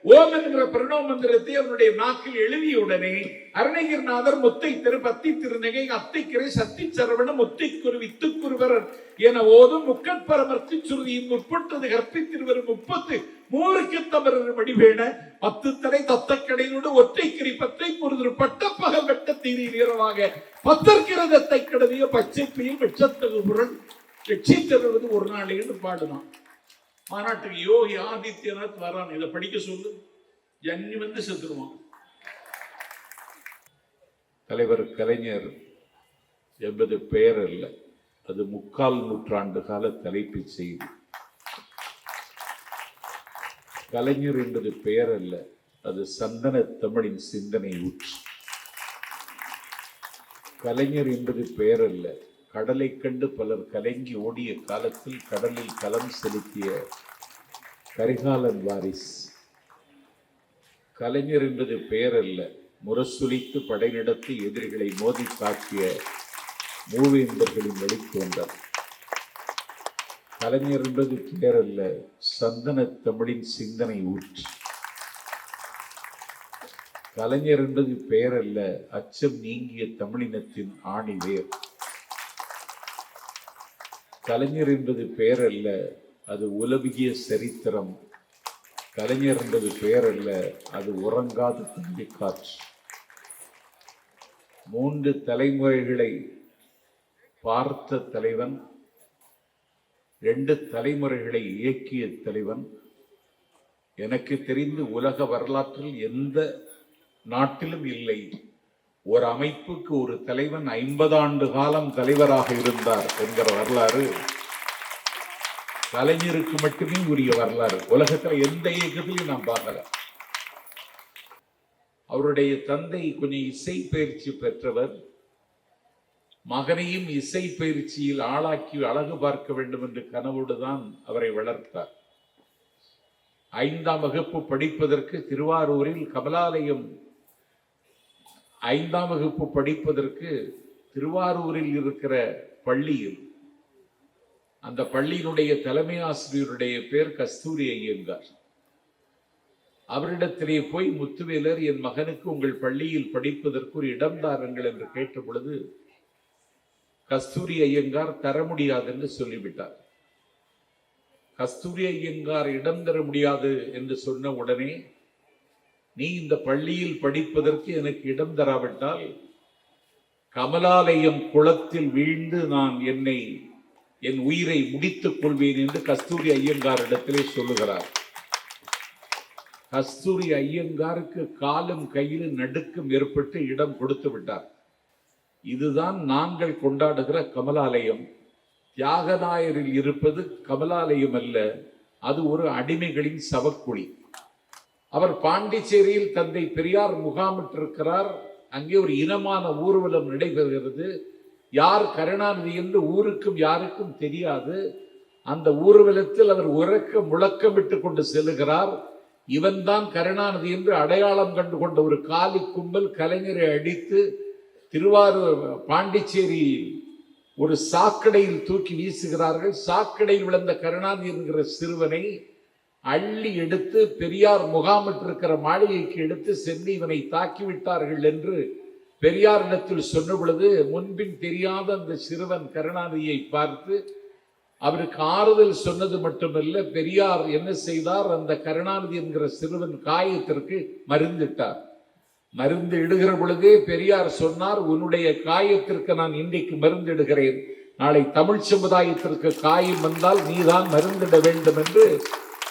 ஓம் என்கிற பிரணவ மந்திரத்தை அவனுடைய நாக்கில் எழுதியுடனே அருணகிரிநாதர் முத்தை திரு பத்தி திருநகை அத்தைக்கிறை சத்தி சரவண முத்தைக்குரு வித்துக்குருவரர் என ஓதும் முக்கட்பரமர்த்தி சுருதியின் முற்பட்டது கற்பித்திருவரும் 30 மூருக்கு தமரர் வடிவேண 10 தலை தத்தக்கடையோடு ஒற்றைக்கிரி பத்தை பொருது பட்டப்பகல் வெட்ட தீரில் இரவாக பத்தற்கிறதத்தை கடவிய பச்சை பெயில் வெச்சத்தகு புரள் வெற்றி தருவது ஒரு நாளைன்னு பாடுதான். மாநாட்டுக்கு யோகி ஆதித்யநாத் வரான், இதை படிக்க சொல்லு, ஜன்னி வந்து செத்துருவான். தலைவர் கலைஞர் என்பது பெயர் அல்ல, அது 3/4 நூற்றாண்டு கால தலைப்பு செய்தி. கலைஞர் என்பது பெயர் அல்ல, அது சந்தன தமிழின் சிந்தனை ஊற்று. கலைஞர் என்பது பெயர் அல்ல, கடலை கண்டு பலர் கலங்கி ஓடிய காலத்தில் கடலில் களம் செலுத்திய கரிகாலன் வாரிஸ். கலைஞர் என்பது பெயர் அல்ல, முரசொலித்து படை நடத்தி எதிரிகளை மோதி தாக்கிய மூவேந்தர்களின் வழித்தோன்றல். கலைஞர் என்பது பெயர் அல்ல, சந்தன தமிழின் சிந்தனை ஊற்று. கலைஞர் என்பது பெயர் அல்ல, அச்சம் நீங்கிய தமிழினத்தின் ஆணிவேர். கலைஞர் என்பது பெயர் அல்ல, அது உலவிய சரித்திரம். கலைஞர் என்பது பெயர் அல்ல, அது உறங்காத தம்பிக்காற்று. 3 தலைமுறைகளை பார்த்த தலைவன், 2 தலைமுறைகளை இயக்கிய தலைவன். எனக்கு தெரிந்து உலக வரலாற்றில் எந்த நாட்டிலும் இல்லை ஒரு அமைப்புக்கு ஒரு தலைவன் 50 ஆண்டு காலம் தலைவராக இருந்தார் என்கிற வரலாறு கலைஞருக்கு மட்டுமே உரிய வரலாறு. உலகத்தில் எந்த இயக்கத்திலையும் நாம் பார்க்கல. அவருடைய தந்தை கொஞ்சம் இசை பயிற்சி பெற்றவர். மகனையும் இசை பயிற்சியில் ஆளாக்கி அழகு பார்க்க வேண்டும் என்று கனவோடுதான் அவரை வளர்த்தார். 5ஆம் வகுப்பு படிப்பதற்கு திருவாரூரில் கமலாலயம் 5ஆம் வகுப்பு படிப்பதற்கு திருவாரூரில் இருக்கிற பள்ளியில், அந்த பள்ளியினுடைய தலைமை ஆசிரியருடைய பேர் கஸ்தூரி ஐயங்கார். அவரிடத்திலே போய் முத்துவேலர், என் மகனுக்கு உங்கள் பள்ளியில் படிப்பதற்கு ஒரு இடம் தாருங்கள் என்று கேட்ட பொழுது கஸ்தூரி ஐயங்கார் தர முடியாது என்று சொல்லிவிட்டார். கஸ்தூரி ஐயங்கார் இடம் தர முடியாது என்று சொன்ன உடனே, நீ இந்த பள்ளியில் படிப்பதற்கு எனக்கு இடம் தராவிட்டால் கமலாலயம் குளத்தில் வீழ்ந்து நான் என் உயிரை முடித்துக் கொள்வேன் என்று கஸ்தூரி ஐயங்காரிடத்திலே சொல்லுகிறார். கஸ்தூரி ஐயங்காருக்கு காலும் கையிலும் நடுக்கம் ஏற்பட்டு இடம் கொடுத்து விட்டார். இதுதான் நாங்கள் கொண்டாடுகிற கமலாலயம். தியாகராயரில் இருப்பது கமலாலயம் அல்ல, அது ஒரு அடிமைகளின் சவக்குழி. அவர் பாண்டிச்சேரியில் தந்தை பெரியார் முகாமிட்டிருக்கிறார். அங்கே ஒரு இனமான ஊர்வலம் நடைபெறுகிறது. யார் கருணாநிதி என்று ஊருக்கும் யாருக்கும் தெரியாது. அந்த ஊர்வலத்தில் அவர் உறக்க முழக்கமிட்டு கொண்டு செல்லுகிறார். இவன்தான் கருணாநிதி என்று அடையாளம் கண்டு கொண்ட ஒரு காலி கும்பல் கலைஞரை அடித்து திருவாரூர் பாண்டிச்சேரி ஒரு சாக்கடையில் தூக்கி வீசுகிறார்கள். சாக்கடையில் விழுந்த கருணாநிதி என்கிற சிறுவனை அள்ளி எடுத்து பெரியார் முகாமிட்டிருக்கிற மாளிகைக்கு எடுத்து சென்று இவனை தாக்கிவிட்டார்கள் என்று பெரியாரிடத்தில் சொன்ன பொழுது, முன்பின் தெரியாத அந்த சிறுவன் கருணாநிதியை பார்த்து அவருக்கு ஆறுதல் சொன்னது மட்டுமல்ல, பெரியார் என்ன செய்தார், அந்த கருணாநிதி என்கிற சிறுவன் காயத்திற்கு மருந்திட்டார். மருந்து இடுகிற பொழுதே பெரியார் சொன்னார், உன்னுடைய காயத்திற்கு நான் இன்றைக்கு மருந்து இடுகிறேன், நாளை தமிழ் சமுதாயத்திற்கு காயம் வந்தால் நீதான் மருந்திட வேண்டும் என்று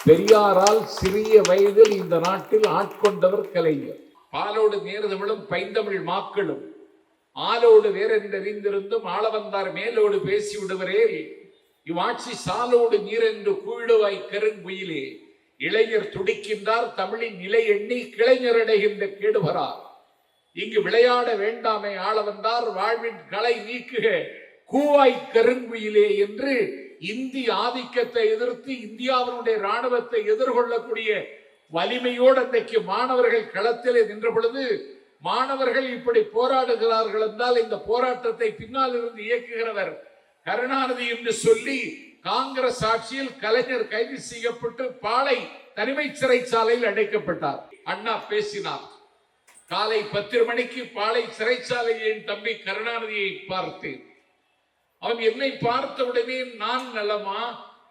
பெரியாரால் சிறிய வயதில் இந்த நாட்டில் ஆட்கொண்டவர் கலைஞர். பாலோடு நேர்தமிழும் பைந்தமிழ் மாக்களும் ஆலோடு வேறென்றறிந்திருந்தும் ஆள வந்தார் மேலோடு பேசி விடுவரே, இவ்வாட்சி சாலோடு நீரென்று கூழுவாய் கருங்குயிலே, இளைஞர் துடிக்கின்றார் தமிழின் நிலை எண்ணி கிளைஞரடைகின்ற கேடுவரார். இங்கு விளையாட வேண்டாமை ஆள வந்தார் வாழ்வின் களை நீக்குக கூவாய் கருங்குயிலே என்று இந்தி ஆதிக்கத்தை எதிர்த்து இந்தியாவினுடைய இராணுவத்தை எதிர்கொள்ளக்கூடிய வலிமையோடு அன்றைக்கு மாணவர்கள் களத்திலே நின்ற பொழுது, மாணவர்கள் இப்படி போராடுகிறார்கள் என்றால் இந்த போராட்டத்தை பின்னால் இருந்து இயக்குகிறவர் கருணாநிதி என்று சொல்லி காங்கிரஸ் ஆட்சியில் கலைஞர் கைது செய்யப்பட்டு பாளை தனிமை சிறைச்சாலையில் அடைக்கப்பட்டார். அண்ணா பேசினார். காலை 10 மணிக்கு பாளை சிறைச்சாலையில் என் தம்பி கருணாநிதியை பார்த்தேன். அவன் என்னை பார்த்தவுடனே நான் நலமா,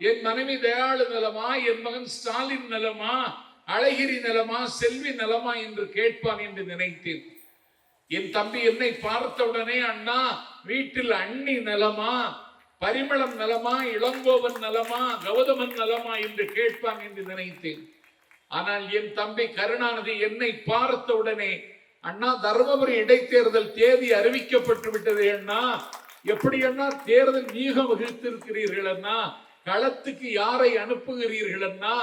என் மனைவி தயாளு நலமா, என் மகன் ஸ்டாலின் நலமா, அழகிரி நலமா, செல்வி நலமா என்று கேட்பான் என்று நினைத்தேன். என் தம்பி என்னை பார்த்தவுடனே அண்ணா வீட்டில் அண்ணி நலமா, பரிமளம் நலமா, இளங்கோவன் நலமா, கௌதமன் நலமா என்று கேட்பான் என்று நினைத்தேன். ஆனால் என் தம்பி கருணாநிதி என்னை பார்த்தவுடனே அண்ணா தர்மபுரி இடைத்தேர்தல் தேதி அறிவிக்கப்பட்டு விட்டது அண்ணா, எப்படி அண்ணா தேர்தல் நீகம் வகித்திருக்கிறீர்கள் அண்ணா, களத்துக்கு யாரை அனுப்புகிறீர்கள் அண்ணா,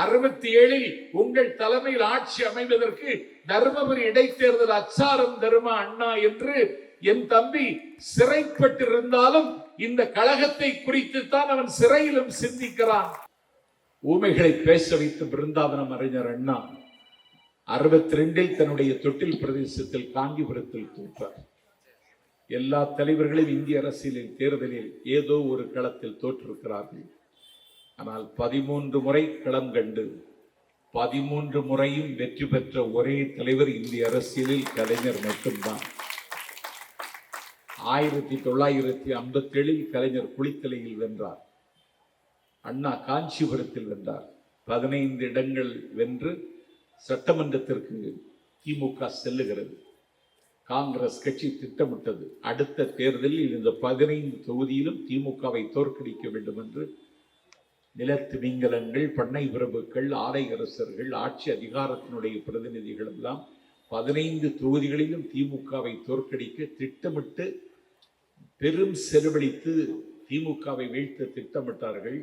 67 உங்கள் தலைமையில் ஆட்சி அமைவதற்கு தர்மபுரி இடைத்தேர்தல் அச்சாரம் தருமா அண்ணா என்று என் தம்பி சிறைப்பட்டிருந்தாலும் இந்த கழகத்தை குறித்து தான் அவன் சிறையிலும் சிந்திக்கிறான். ஊமைகளை பேச வைத்து பிருந்தாவனம் அறிஞர் அண்ணா 62 தன்னுடைய தொட்டில் பிரதேசத்தில் காஞ்சிபுரத்தில் தோற்றார். எல்லா தலைவர்களும் இந்திய அரசியலில் தேர்தலில் ஏதோ ஒரு களத்தில் தோற்றிருக்கிறார்கள். ஆனால் 13 முறை களம் கண்டு 13 முறையும் வெற்றி பெற்ற ஒரே தலைவர் இந்திய அரசியலில் கலைஞர் மட்டும்தான். 1957 கலைஞர் குளித்தலையில் வென்றார். அண்ணா காஞ்சிபுரத்தில் வென்றார். 15 இடங்கள் வென்று சட்டமன்றத்திற்கு திமுக செல்லுகிறது. காங்கிரஸ் கட்சி திட்டமிட்டது அடுத்த தேர்தலில் இந்த 15 தொகுதியிலும் திமுகவை தோற்கடிக்க வேண்டும் என்று. நிலத்து நீங்கலங்கள், பண்ணை பிரபுக்கள், ஆலை அரசர்கள், ஆட்சி அதிகாரத்தினுடைய பிரதிநிதிகள் எல்லாம் 15 தொகுதிகளிலும் திமுகவை தோற்கடிக்க திட்டமிட்டு பெரும் செலவழித்து திமுகவை வீழ்த்த திட்டமிட்டார்கள்.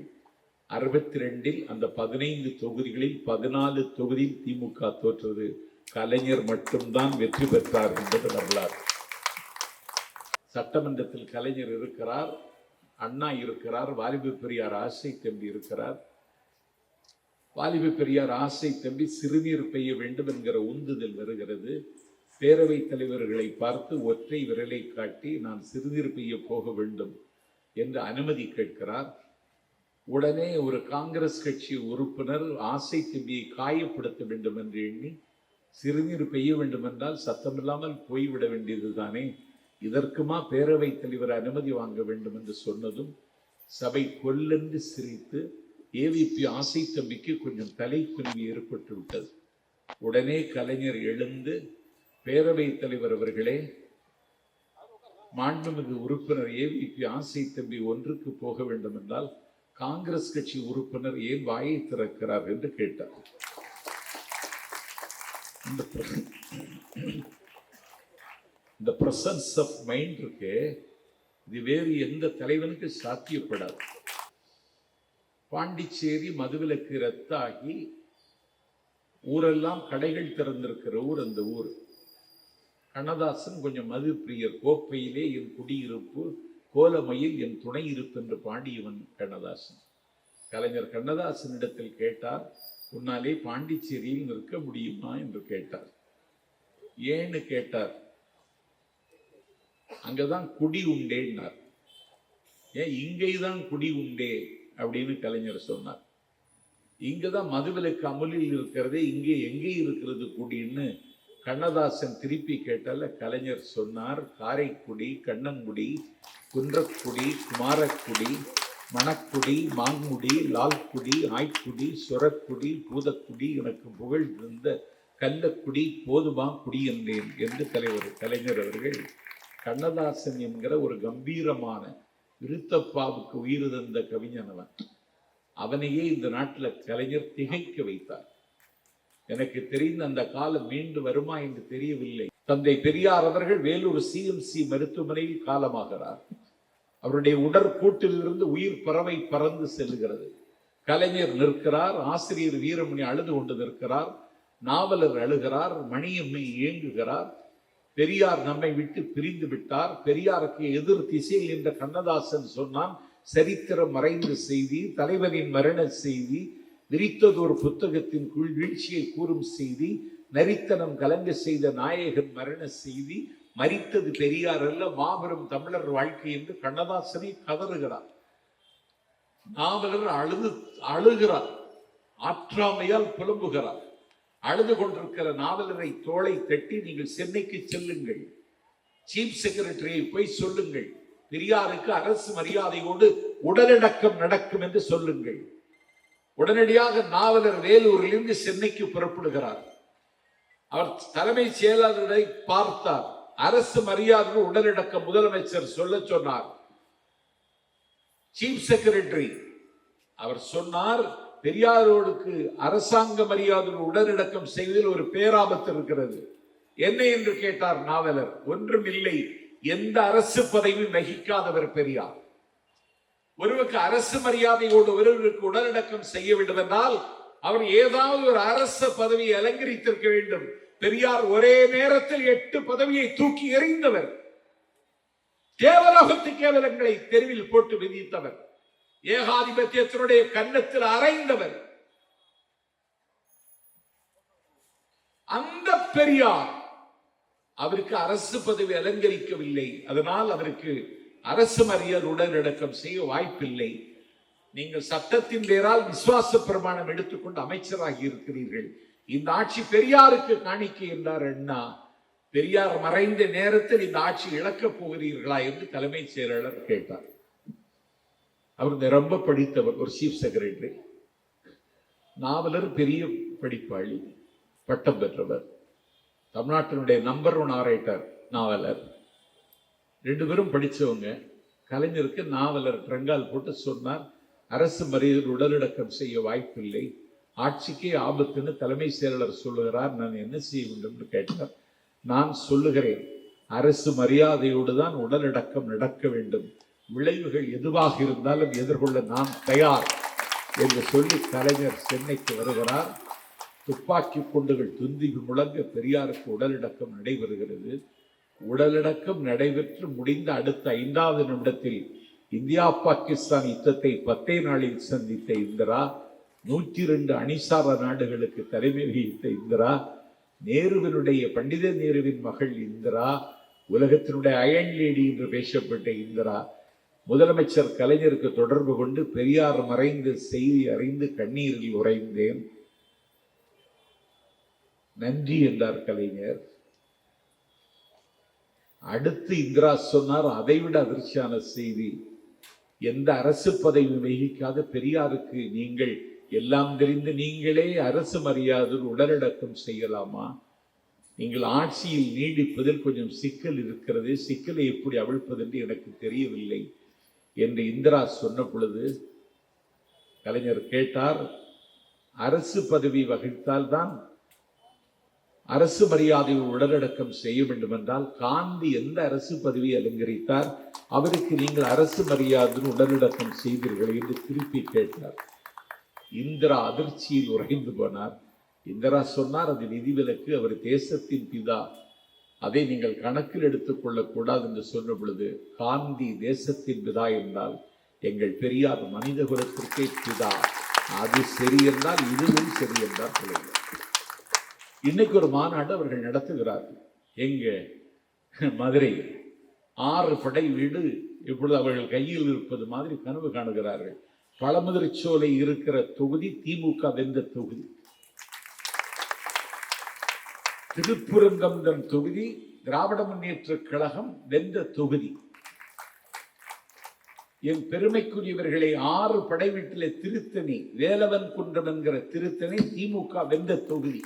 62 அந்த 15 தொகுதிகளில் 14 தொகுதியில் திமுக தோற்றது. கலைஞர் மட்டும்தான் வெற்றி பெற்றார் என்பது வரலாறு. சட்டமன்றத்தில் கலைஞர் இருக்கிறார், அண்ணா இருக்கிறார், வாலிப பெரியார் ஆசை தம்பி இருக்கிறார். வாலிப பெரியார் ஆசை தம்பி சிறுநீர் பெய்ய வேண்டும் என்கிற உந்துதல் வருகிறது. பேரவைத் தலைவர்களை பார்த்து ஒற்றை விரலை காட்டி நான் சிறுநீர் பெய்ய போக வேண்டும் என்று அனுமதி கேட்கிறார். உடனே ஒரு காங்கிரஸ் கட்சி உறுப்பினர் ஆசை தம்பியை காயப்படுத்த வேண்டும் என்று எண்ணி சிறுநீர் பெய்ய வேண்டும் என்றால் சத்தமில்லாமல் போய்விட வேண்டியது தானே, இதற்குமா பேரவைத் தலைவர் அனுமதி வாங்க வேண்டும் என்று சொன்னதும் சபை கொல்லென்று சிரித்து ஏவிபி ஆசை தம்பிக்கு கொஞ்சம் தலைக்குனிவு ஏற்பட்டு விட்டது. உடனே கலைஞர் எழுந்து, பேரவைத் தலைவர் அவர்களே, மாண்புமிகு உறுப்பினர் ஏவிபி ஆசை தம்பி ஒன்றுக்கு போக வேண்டும் என்றால் காங்கிரஸ் கட்சி உறுப்பினர் ஏன் வாயை திறக்கிறார் என்று கேட்டார். இந்த பிரசன்ஸ் ஆஃப் மைண்ட் இருக்கு, இது வேறு எந்த தலைவனுக்கு சாத்தியப்படாது. பாண்டிச்சேரி மதுவிலக்கு ரத்தாகி ஊரெல்லாம் கடைகள் திறந்திருக்கிற ஊர் அந்த ஊர். கண்ணதாசன் கொஞ்சம் மது பிரியர். கோப்பையிலே என் குடியிருப்பு, கோலமையில் என் துணை இருப்பு என்று பாடியவன் கண்ணதாசன். கலைஞர் கண்ணதாசனிடத்தில் கேட்டார், உன்னாலே பாண்டிச்சேரியில் நிற்க முடியுமா என்று கேட்டார். ஏன்னு கேட்டார். அங்கதான் குடி உண்டேன்னார். ஏன் இங்கேதான் குடி உண்டே அப்படின்னு கலைஞர் சொன்னார். இங்கதான் மதுவிலக்கு அமலில் இருக்கிறதே, இங்கே எங்கே இருக்கிறது குடின்னு கண்ணதாசன் திருப்பி கேட்டால கலைஞர் சொன்னார், காரைக்குடி, கண்ணங்குடி, குன்றக்குடி, குமாரக்குடி, மணக்குடி, மாங்குடி, லால்குடி, ஆய்க்குடி, சுரக்குடி, பூதக்குடி, எனக்கு புகழ் இருந்த கள்ளக்குடி போதுமா குடி என்றேன் என்று தலைவர் கலைஞர் அவர்கள் கண்ணதாசன் என்கிற ஒரு கம்பீரமான விருத்தப்பாவுக்கு உயிர் தந்த கவிஞன் அவனையே இந்த நாட்டில் கலைஞர் திகைக்க வைத்தார். எனக்கு தெரிந்த அந்த காலம் மீண்டு வருமா என்று தெரியவில்லை. தந்தை பெரியார் அவர்கள் வேலூர் சிஎம்சி மருத்துவமனையில் காலமாகிறார். அவருடைய உடற்கூட்டிலிருந்து உயிர் பறவை பறந்து செல்லுகிறது. கலைஞர் நிற்கிறார், ஆசிரியர் வீரமணி அழுது கொண்டு நிற்கிறார், நாவலர் அழுகிறார், மணியம்மை ஏங்குகிறார். பெரியார் நம்மை விட்டு பிரிந்து விட்டார், பெரியாருக்கு எதிர் திசையில் என்ற கண்ணதாசன் சொன்னான். சரித்திரம் மறைந்த செய்தி, தலைவரின் மரண செய்தி, விரித்தது ஒரு புத்தகத்தின் வீழ்ச்சியை கூறும் செய்தி, நரித்தனம் கலங்க செய்த நாயகன் மரண செய்தி, மரித்தது பெரியார் அல்ல மாபெரும் தமிழர் வாழ்க்கை என்று கண்ணதாசனை கதறுகிறார். நாவலர் அழுகிறார். ஆற்றாமையால் புலம்புகிறார். அழுது கொண்டிருக்கிற நாவலரை தோளை தட்டி, நீங்கள் சென்னைக்கு செல்லுங்கள், சீஃப் செக்ரட்டரியை போய் சொல்லுங்கள், பெரியாருக்கு அரசு மரியாதையோடு உடலடக்கம் நடக்கும் என்று சொல்லுங்கள். உடனடியாக நாவலர் வேலூரிலிருந்து சென்னைக்கு புறப்படுகிறார். அவர் தலைமை செயலாளரை பார்த்தார். அரசு மரியாதை உடலடக்கம் முதலமைச்சர் சொல்ல சொன்னார். சீஃப் செக்ரட்டரி அவர் சொன்னார், பெரியாரோடுக்கு அரசாங்க மரியாதை உடலடக்கம் செய்வதில் ஒரு பேராபத்து இருக்கிறது. என்ன என்று கேட்டார் நாவலர். ஒன்றும் இல்லை, எந்த அரசு பதவியும் வகிக்காதவர் பெரியார். ஒருவருக்கு அரசு மரியாதையோடு ஒருவருக்கு உடலடக்கம் செய்ய வேண்டும் என்றால் அவர் ஏதாவது ஒரு அரசு பதவியை அலங்கரித்திருக்க வேண்டும். பெரியார் ஒரே நேரத்தில் 8 பதவியை தூக்கி எறிந்தவர். தேவலோகத்து கேவலங்களை தெருவில் போட்டு விதித்தவர். ஏகாதிபத்தியத்தினுடைய கன்னத்தில் அறைந்தவர். அந்த பெரியார் அவருக்கு அரசு பதவி அலங்கரிக்கவில்லை. அதனால் அவருக்கு அரசு மரியாதை உடலடக்கம் செய்ய வாய்ப்பில்லை. நீங்கள் சட்டத்தின் பேரால் விசுவாச பிரமாணம் எடுத்துக்கொண்டு அமைச்சராகி இருக்கிறீர்கள். இந்த ஆட்சி பெரியாருக்கு காணிக்கை என்றார் அண்ணா. பெரியார் மறைந்த நேரத்தில் இந்த ஆட்சி இழக்கப் போகிறீர்களா என்று தலைமை செயலாளர் கேட்டார். அவர் ரொம்ப படித்தவர், ஒரு சீஃப் செக்ரட்டரி. நாவலர் பெரிய படிப்பாளி, பட்டம் பெற்றவர், தமிழ்நாட்டினுடைய நம்பர் 1 ஆரேட்டர் நாவலர். 2 பேரும் படித்தவங்க. கலைஞருக்கு நாவலர் ட்ரங்கால் போட்டு சொன்னார், அரசு மரியாதை உடலடக்கம் செய்ய வாய்ப்பில்லை, ஆட்சிக்கே ஆபத்துன்னு தலைமை செயலாளர் சொல்லுகிறார், நான் என்ன செய்ய வேண்டும் என்று கேட்டார். நான் சொல்லுகிறேன், அரசு மரியாதையோடு தான் உடலடக்கம் நடக்க வேண்டும், விளைவுகள் எதுவாக இருந்தாலும் எதிர்கொள்ள நான் தயார் என்று சொல்லி கலைஞர் சென்னைக்கு வருகிறார். துப்பாக்கி குண்டுகள் துந்தி முழங்க பெரியாருக்கு உடலடக்கம் நடைபெறுகிறது. உடலடக்கம் நடைபெற்று முடிந்த அடுத்த 5வது நிமிடத்தில் இந்தியா பாகிஸ்தான் யுத்தத்தை 10 நாளில் சந்தித்த இந்திரா, 102 அணிசார நாடுகளுக்கு தலைமை வகித்த இந்திரா, நேருவினுடைய பண்டித நேருவின் மகள் இந்திரா, உலகத்தினுடைய அயன் லேடி என்று பேசப்பட்ட இந்திரா, முதலமைச்சர் கலைஞருக்கு தொடர்பு கொண்டு பெரியார் மறைந்த செய்தி அறிந்து கண்ணீரில் உறைந்தேன், நன்றி என்றார் கலைஞர். அடுத்து இந்திரா சொன்னார், அதைவிட அதிர்ச்சியான செய்தி, எந்த அரசு பதவி வகிக்காத பெரியாருக்கு நீங்கள் எல்லாம் தெரிந்து நீங்களே அரசு மரியாதை உடலடக்கம் செய்யலாமா? நீங்கள் ஆட்சியில் நீடிப்பதில் கொஞ்சம் சிக்கல் இருக்கிறது, சிக்கலை எப்படி அவிழ்ப்பது என்று எனக்கு தெரியவில்லை என்று இந்திரா சொன்ன பொழுது கலைஞர் கேட்டார், அரசு பதவி வகித்தால்தான் அரசு மரியாதை உடலடக்கம் செய்ய வேண்டும் என்றால் காந்தி எந்த அரசு பதவி அலங்கரித்தார், அவருக்கு நீங்கள் அரசு மரியாதை உடலடக்கம் செய்தீர்கள் என்று திருப்பி கேட்டார். இந்திரா அதிர்ச்சியில் உறைந்து போனார். இந்திரா சொன்னார், அது விதிவிலக்கு, அவர் தேசத்தின் பிதா, அதை நீங்கள் கணக்கில் எடுத்துக் கொள்ளக்கூடாது என்று சொன்ன பொழுது, காந்தி தேசத்தின் பிதா என்றால் எங்கள் பெரியார் மனித குலத்திற்கே பிதா, அது சரி என்றால் இதுவும் சரி என்றார் கலைஞர். இன்னைக்கு ஒரு மாநாடு அவர்கள் நடத்துகிறார்கள். எங்க மதுரை 6 படை வீடு இப்பொழுது அவர்கள் கையில் இருப்பது மாதிரி கனவு காணுகிறார்கள். பழமுதிர்ச்சோலை இருக்கிற தொகுதி திமுக வென்ற தொகுதி, திருப்புரங்கம்பம் தொகுதி திராவிட முன்னேற்ற கழகம் வென்ற தொகுதி. என் பெருமைக்குரியவர்களை 6 படை வீட்டிலே திருத்தணி, வேலவன் குன்றம் என்கிற திருத்தணி திமுக வென்ற தொகுதி.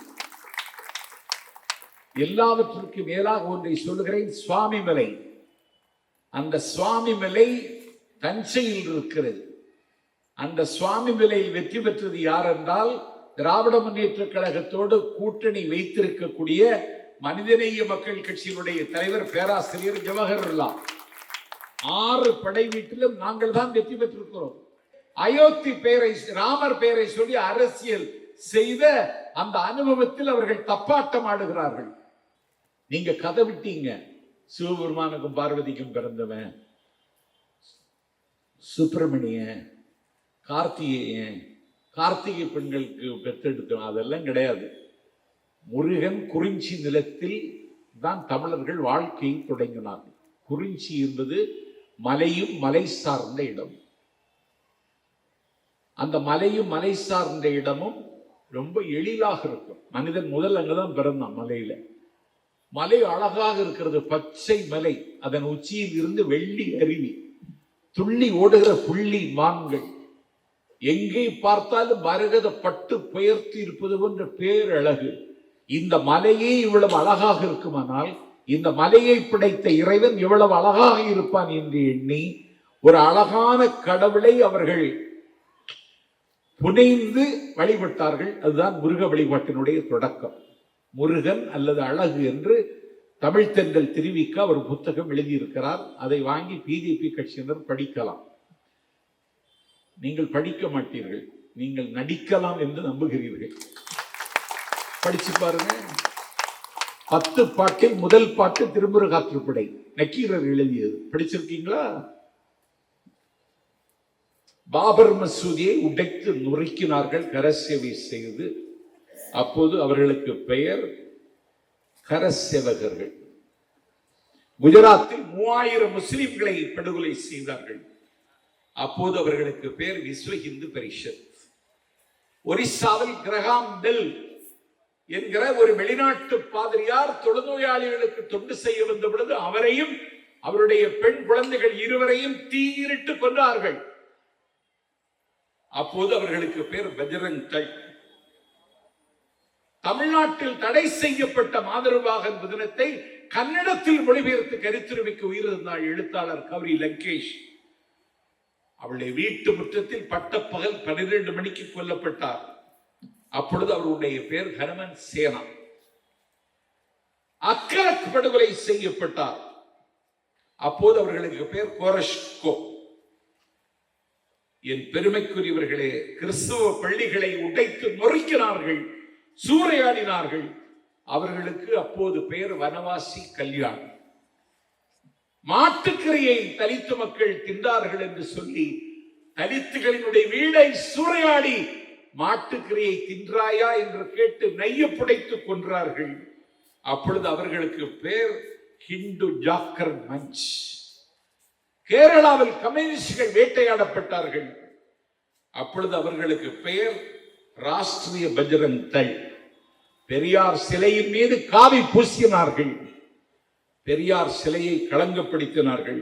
எல்லாவற்றுக்கு மேலாக ஒன்றை சொல்லுகிறேன், சுவாமிமலை. அந்த சுவாமிமலை தஞ்சையில் இருக்கிறது. அந்த சுவாமிமலையில் வெற்றி பெற்றது யார் என்றால், திராவிட முன்னேற்ற கழகத்தோடு கூட்டணி வைத்திருக்கக்கூடிய மனிதநேய மக்கள் கட்சியினுடைய தலைவர் பேராசிரியர் ஜவஹர்லால். 6 படை வீட்டிலும் நாங்கள் தான் வெற்றி பெற்றிருக்கிறோம். அயோத்தி பெயரை, ராமர் பெயரை சொல்லி அரசியல் செய்த அந்த அனுபவத்தில் அவர்கள் தப்பாட்டம் ஆடுகிறார்கள். நீங்க கதை விட்டீங்க, சிவபெருமானுக்கும் பார்வதிக்கும் பிறந்தவன் சுப்பிரமணியன், கார்த்திகேயன், கார்த்திகை பெண்களுக்கு பெற்றெடுத்தவன், அதெல்லாம் கிடையாது. முருகன் குறிஞ்சி நிலத்தில் தான் தமிழர்கள் வாழ்க்கையை தொடங்கினார்கள். குறிஞ்சி என்பது மலையும் மலை சார்ந்த இடம். அந்த மலையும் மலை சார்ந்த இடமும் ரொம்ப எழிலாக இருக்கும். மனிதன் முதல் அங்கதான் பிறந்தான் மலையில. மலை அழகாக இருக்கிறது, பச்சை மலை, அதன் உச்சியில் இருந்து வெள்ளி அருவி, துள்ளி ஓடுகிற புள்ளி மான்கள், எங்கே பார்த்தாலும் மரகத பட்டு பெயர்த்து இருப்பது போன்ற பேரழகு. இந்த மலையே இவ்வளவு அழகாக இருக்குமானால் இந்த மலையை படைத்த இறைவன் எவ்வளவு அழகாக இருப்பான் என்று எண்ணி ஒரு அழகான கடவுளை அவர்கள் புனைந்து வழிபட்டார்கள். அதுதான் முருக வழிபாட்டினுடைய தொடக்கம். முருகன் அல்லது அழகு என்று தமிழ் தென்றல் திருவிக்க ஒரு புத்தகம் எழுதியிருக்கிறார். அதை வாங்கி பிஜேபி கட்சியினர் படிக்கலாம். நீங்கள் படிக்க மாட்டீர்கள், நீங்கள் நடிக்கலாம் என்று நம்புகிறீர்கள். படிச்சு பாருங்க. 10 பாட்டில் முதல் பாட்டு திருமுருகாற்றுப்படை, நக்கீரர் எழுதியது. படிச்சிருக்கீங்களா? பாபர் மசூதியை உடைத்து நொறுக்கினார்கள் கரசேவை செய்து. அப்போது அவர்களுக்கு பெயர் கரசேவகர்கள். குஜராத்தில் 3000 முஸ்லிம்களை படுகொலை செய்தார்கள். அப்போது அவர்களுக்கு பெயர் விஸ்வ இந்து பரிஷத். ஒரிசாவில் கிரகாம் பெல் என்கிற ஒரு வெளிநாட்டு பாதிரியார் தொழுநோயாளிகளுக்கு தொண்டு செய்ய வந்த பொழுது அவரையும் அவருடைய பெண் குழந்தைகள் இருவரையும் தீயிட்டு கொன்றார்கள். அப்போது அவர்களுக்கு பெயர் பஜ்ரங் தள். தமிழ்நாட்டில் தடை செய்யப்பட்ட மாதருவாகன் தினத்தை கன்னடத்தில் மொழிபெயர்த்து கருத்துரிமைக்கு உயிரிழந்தாள் எழுத்தாளர் கௌரி லங்கேஷ். அவளுடைய வீட்டு முற்றத்தில் பட்டப்பகல் 12 மணிக்கு கொல்லப்பட்டார். அப்பொழுது அவருடைய பெயர் ஹனுமன் சேனா. அக்கரக் படுகொலை செய்யப்பட்டார். அப்போது அவர்களுக்கு பெயர் கோரஷ்கோ. என் பெருமைக்குரியவர்களே, கிறிஸ்தவ பள்ளிகளை உடைத்து நொறுக்கினார்கள், சூறையாடினார்கள். அவர்களுக்கு அப்போது பெயர் வனவாசி கல்யாண். மாட்டுக்கறியை தலித்து மக்கள் தின்றார்கள் என்று சொல்லி தலித்துகளினுடைய வீடை சூறையாடி மாட்டுக்கறியை தின்றாயா என்று கேட்டு நெய்ய புடைத்து கொன்றார்கள். அப்பொழுது அவர்களுக்கு பெயர் ஹிந்து ஜாக்கர் மஞ்ச். கேரளாவில் கம்யூனிஸ்டுகள் வேட்டையாடப்பட்டார்கள். அப்பொழுது அவர்களுக்கு பெயர் ராஷ்டிரிய பஜ்ரங் தள். பெரியார் சிலையின் மீது காவி பூசினார்கள், பெரியார் சிலையை களங்கப்படுத்தினார்கள்.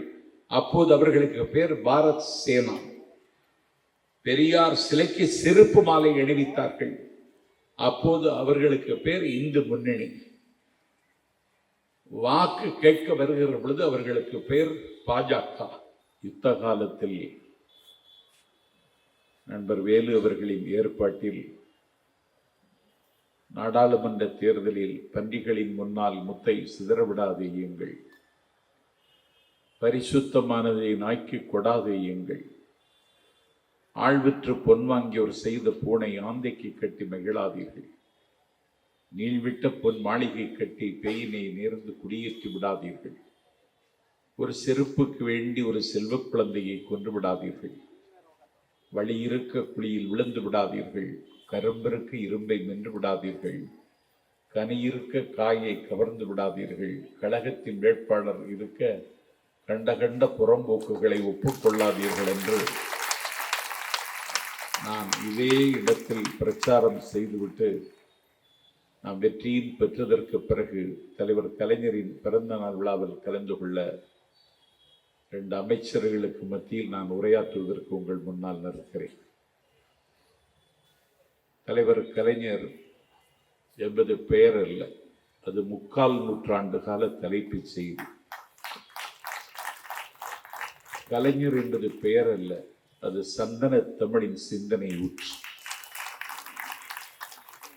அப்போது அவர்களுக்கு பெயர் பாரத் சேனா. பெரியார் சிலைக்கு செருப்பு மாலை அணிவித்தார்கள். அப்போது அவர்களுக்கு பெயர் இந்து முன்னணி. வாக்கு கேட்க வருகிற பொழுது அவர்களுக்கு பெயர் பாஜக. யுத்த காலத்தில் நண்பர் வேலு அவர்களின் ஏற்பாட்டில் நாடாளுமன்ற தேர்தலில் பன்றிகளின் முன்னால் முத்தை சிதறவிடாதேயுங்கள், பரிசுத்தமானதை நாய்க்கு கொடாதேயுங்கள், ஆழ்விற்று பொன் வாங்கியோர் செய்த பூனை ஆந்தைக்கு கட்டி மகிழாதீர்கள், நீள்விட்ட பொன் மாளிகை கட்டி பேயினை நேர்ந்து குடியேற்றி விடாதீர்கள், ஒரு செருப்புக்கு வேண்டி ஒரு செல்வ குழந்தையை கொன்று விடாதீர்கள், வழியிருக்க குழியில் விழுந்து விடாதீர்கள், கரும்பிருக்க இரும்பை மென்று விடாதீர்கள், கனியிருக்க காயை கவர்ந்து விடாதீர்கள், கழகத்தின் வேட்பாளர் இருக்க கண்ட கண்ட புறம்போக்குகளை ஒப்புக்கொள்ளாதீர்கள் என்று நான் இதே இடத்தில் பிரச்சாரம் செய்துவிட்டு நாம் வெற்றியின் பெற்றதற்கு பிறகு தலைவர் கலைஞரின் பிறந்த நாள் விழாவில் கலந்து கொள்ள 2 அமைச்சர்களுக்கு மத்தியில் நான் உரையாற்றுவதற்கு உங்கள் முன்னால் நிற்கிறேன். தலைவர் கலைஞர் என்பது பெயர் அல்ல, அது 3/4 நூற்றாண்டு கால தலைப்பு செய்தி. கலைஞர் என்பது பெயர் அல்ல, அது சந்தன தமிழின் சிந்தனை ஊற்று.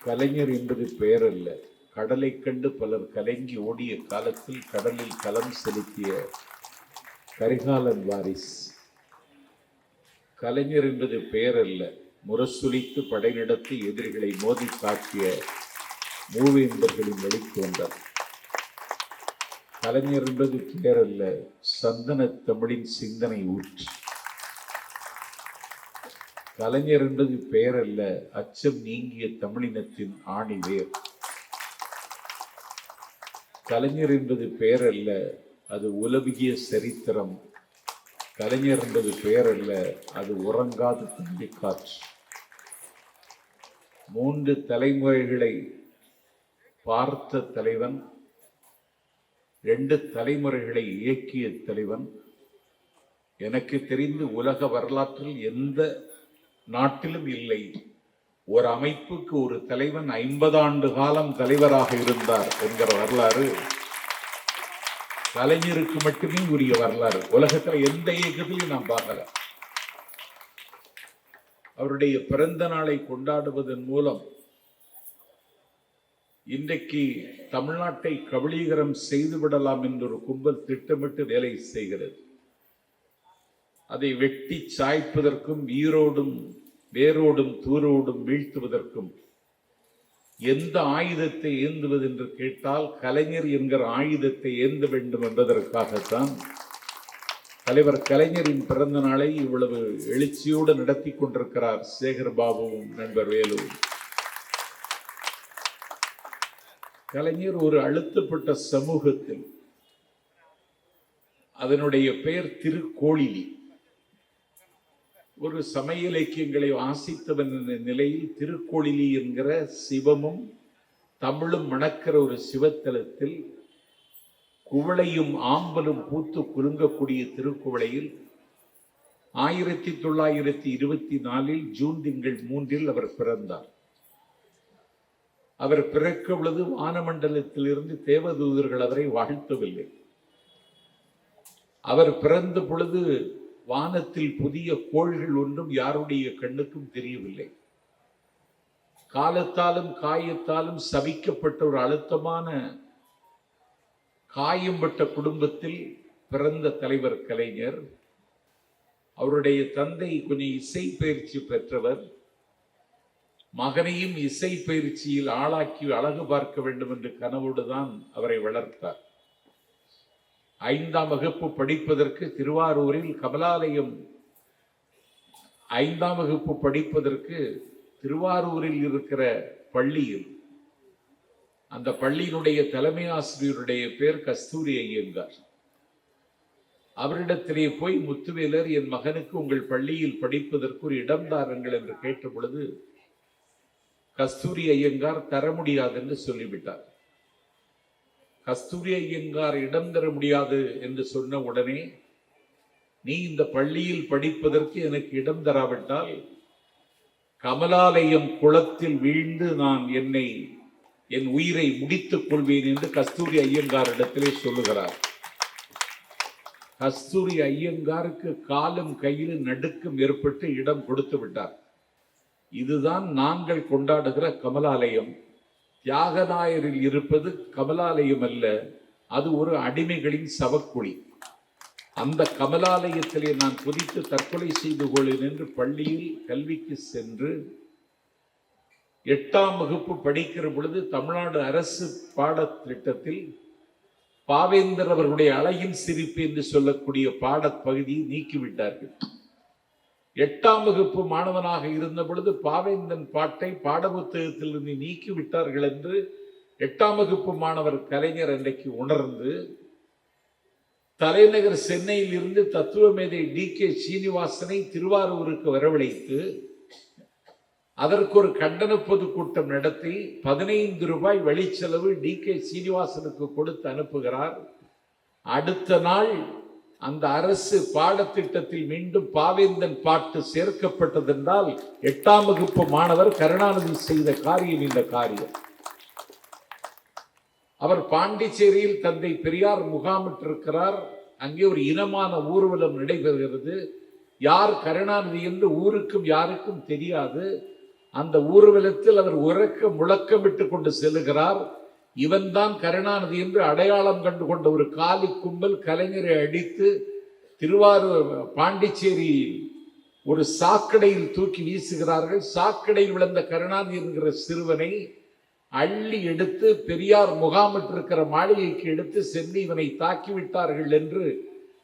கலைஞர் என்பது பெயர் அல்ல, கடலை கண்டு பலர் கலங்கி ஓடிய காலத்தில் கடலில் களம் செலுத்திய கரிகாலன் வாரிஸ். கலைஞர் என்பது பெயர் அல்ல, முரசொலித்து படை நடத்தி எதிரிகளை மோதி தாக்கிய மூவேந்தர்களின் வழித்தோன்றல். கலைஞர் என்பது பெயர் அல்ல, சந்தன தமிழின் சிந்தனை ஊற்று. கலைஞர் என்பது பெயர் அல்ல, அச்சம் நீங்கிய தமிழினத்தின் ஆணி வேர். கலைஞர் என்பது பெயர் அல்ல, அது உலவிய சரித்திரம், கலைஞர் என்பது பெயர் அல்ல, அது உறங்காத தம்பி காற்று. 3 தலைமுறைகளை பார்த்த தலைவன், 2 தலைமுறைகளை இயக்கிய தலைவன். எனக்கு தெரிந்து உலக வரலாற்றில் எந்த நாட்டிலும் இல்லை ஒரு அமைப்புக்கு ஒரு தலைவன் 50 ஆண்டு காலம் தலைவராக இருந்தார் என்கிற வரலாறு கலைஞருக்கு மட்டுமே உரிய வரலாறு. உலகத்தில் எந்த இயக்கத்திலையும் நாம் பார்க்கல. அவருடைய பிறந்த நாளை கொண்டாடுவதன் மூலம் இன்றைக்கு தமிழ்நாட்டை கபலீகரம் செய்துவிடலாம் என்று ஒரு கும்பல் திட்டமிட்டு வேலை செய்கிறது. அதை வெட்டி சாய்ப்பதற்கும் ஈரோடும் வேரோடும் தூரோடும் வீழ்த்துவதற்கும் எந்த ஆயுதத்தை ஏந்துவது என்று கேட்டால் கலைஞர் என்கிற ஆயுதத்தை ஏந்த வேண்டும் என்பதற்காகத்தான் தலைவர் கலைஞரின் பிறந்த நாளை இவ்வளவு எழுச்சியோடு நடத்தி கொண்டிருக்கிறார் சேகர் பாபுவும் நண்பர் வேலுவும். கலைஞர் ஒரு அழுத்தப்பட்ட சமூகத்தில், அதனுடைய பெயர் திருக்கோளிலி, ஒரு சமய இலக்கியங்களை வாசித்தவன் நிலையில் திருக்கோளிலி என்கிற சிவமும் தமிழும் மணக்கிற ஒரு சிவத்தலத்தில் குவளையும் ஆம்பலும் பூத்து குலுங்கக்கூடிய திருக்குவளையில் 1924 ஜூன் திங்கள் 3 அவர் பிறந்தார். அவர் பிறக்க பொழுது வானமண்டலத்திலிருந்து தேவதூதர்கள் அவரை வாழ்த்தவில்லை. அவர் பிறந்த பொழுது வானத்தில் புதிய கோள்கள் ஒன்றும் யாருடைய கண்ணுக்கும் தெரியவில்லை. காலத்தாலும் காயத்தாலும் சபிக்கப்பட்ட ஒரு அழுத்தமான காயம்பட்ட குடும்பத்தில் பிறந்த தலைவர் கலைஞர். அவருடைய தந்தை கொஞ்சம் இசை பயிற்சி பெற்றவர். மகனையும் இசை பயிற்சியில் ஆளாக்கி அழகு பார்க்க வேண்டும் என்று கனவோடு தான் அவரை வளர்த்தார். 5ஆம் வகுப்பு படிப்பதற்கு திருவாரூரில் கமலாலயம் 5ஆம் வகுப்பு படிப்பதற்கு திருவாரூரில் இருக்கிற பள்ளியில், அந்த பள்ளியினுடைய தலைமை ஆசிரியருடைய பேர் கஸ்தூரி ஐயங்கார். அவரிடத்திலே போய் முத்துவேலர், என் மகனுக்கு உங்கள் பள்ளியில் படிப்பதற்கு ஒரு இடம் தாருங்கள் என்று கேட்ட பொழுது கஸ்தூரி ஐயங்கார் தர முடியாது என்று சொல்லிவிட்டார். கஸ்தூரி ஐயங்கார் இடம் தர முடியாது என்று சொன்ன உடனே, நீ இந்த பள்ளியில் படிப்பதற்கு எனக்கு இடம் தராவிட்டால் கமலாலயம் குளத்தில் வீழ்ந்து நான் என் உயிரை முடித்துக் கொள்வேன் என்று கஸ்தூரி ஐயங்காரிடத்திலே சொல்லுகிறார். கஸ்தூரி ஐயங்காருக்கு காலும் கையிலும் நடுக்கம் ஏற்பட்டு இடம் கொடுத்து விட்டார். இதுதான் நாங்கள் கொண்டாடுகிற கமலாலயம். தியாகநாயரில் இருப்பது கமலாலயம் அல்ல, அது ஒரு அடிமைகளின் சவக்குழி. அந்த கமலாலயத்திலே நான் குதித்து தற்கொலை செய்து கொள்வேன் என்று பள்ளியில் கல்விக்கு சென்று 8ஆம் வகுப்பு படிக்கிற பொழுது தமிழ்நாடு அரசு பாடத்திட்டத்தில் பாவேந்தர் அவர்களுடைய அழகின் சிரிப்பு என்று சொல்லக்கூடிய பாடப்பகுதியை நீக்கிவிட்டார்கள். 8ஆம் வகுப்பு மாணவனாக இருந்த பொழுது பாவேந்தன் பாட்டை பாடப்புத்தகத்திலிருந்து நீக்கிவிட்டார்கள் என்று 8ஆம் வகுப்பு மாணவர் கலைஞர் அன்றைக்கு உணர்ந்து தலைநகர் சென்னையில் இருந்து தத்துவ மேதை DK சீனிவாசனை திருவாரூருக்கு வரவழைத்து அதற்கு ஒரு கண்டன பொதுக்கூட்டம் நடத்தி 15 ரூபாய் வழிச்செலவு DK சீனிவாசனுக்கு கொடுத்து அனுப்புகிறார். அடுத்த நாள் அந்த அரசு பாடத்திட்டத்தில் மீண்டும் பாவேந்தன் பாட்டு சேர்க்கப்பட்டதென்றால் 8ஆம் வகுப்பு மாணவர் கருணாநிதி செய்த காரியம் இந்த காரியம். அவர் பாண்டிச்சேரியில் தந்தை பெரியார் முகாமிட்டிருக்கிறார். அங்கே ஒரு இனமான ஊர்வலம் நடைபெறுகிறது. யார் கருணாநிதி என்று ஊருக்கும் யாருக்கும் தெரியாது. அந்த ஊர்வலத்தில் அவர் உறக்க முழக்கமிட்டு கொண்டு செல்லுகிறார். இவன்தான் கருணாநிதி என்று அடையாளம் கண்டு கொண்ட ஒரு காலி கும்பல் கலைஞரை அடித்து திருவாரூர் பாண்டிச்சேரி ஒரு சாக்கடையில் தூக்கி வீசுகிறார்கள். சாக்கடையில் விழுந்த கருணாநிதி என்கிற சிறுவனை அள்ளி எடுத்து பெரியார் முகாமிட்டிருக்கிற மாளிகைக்கு எடுத்து சென்று இவனை தாக்கிவிட்டார்கள் என்று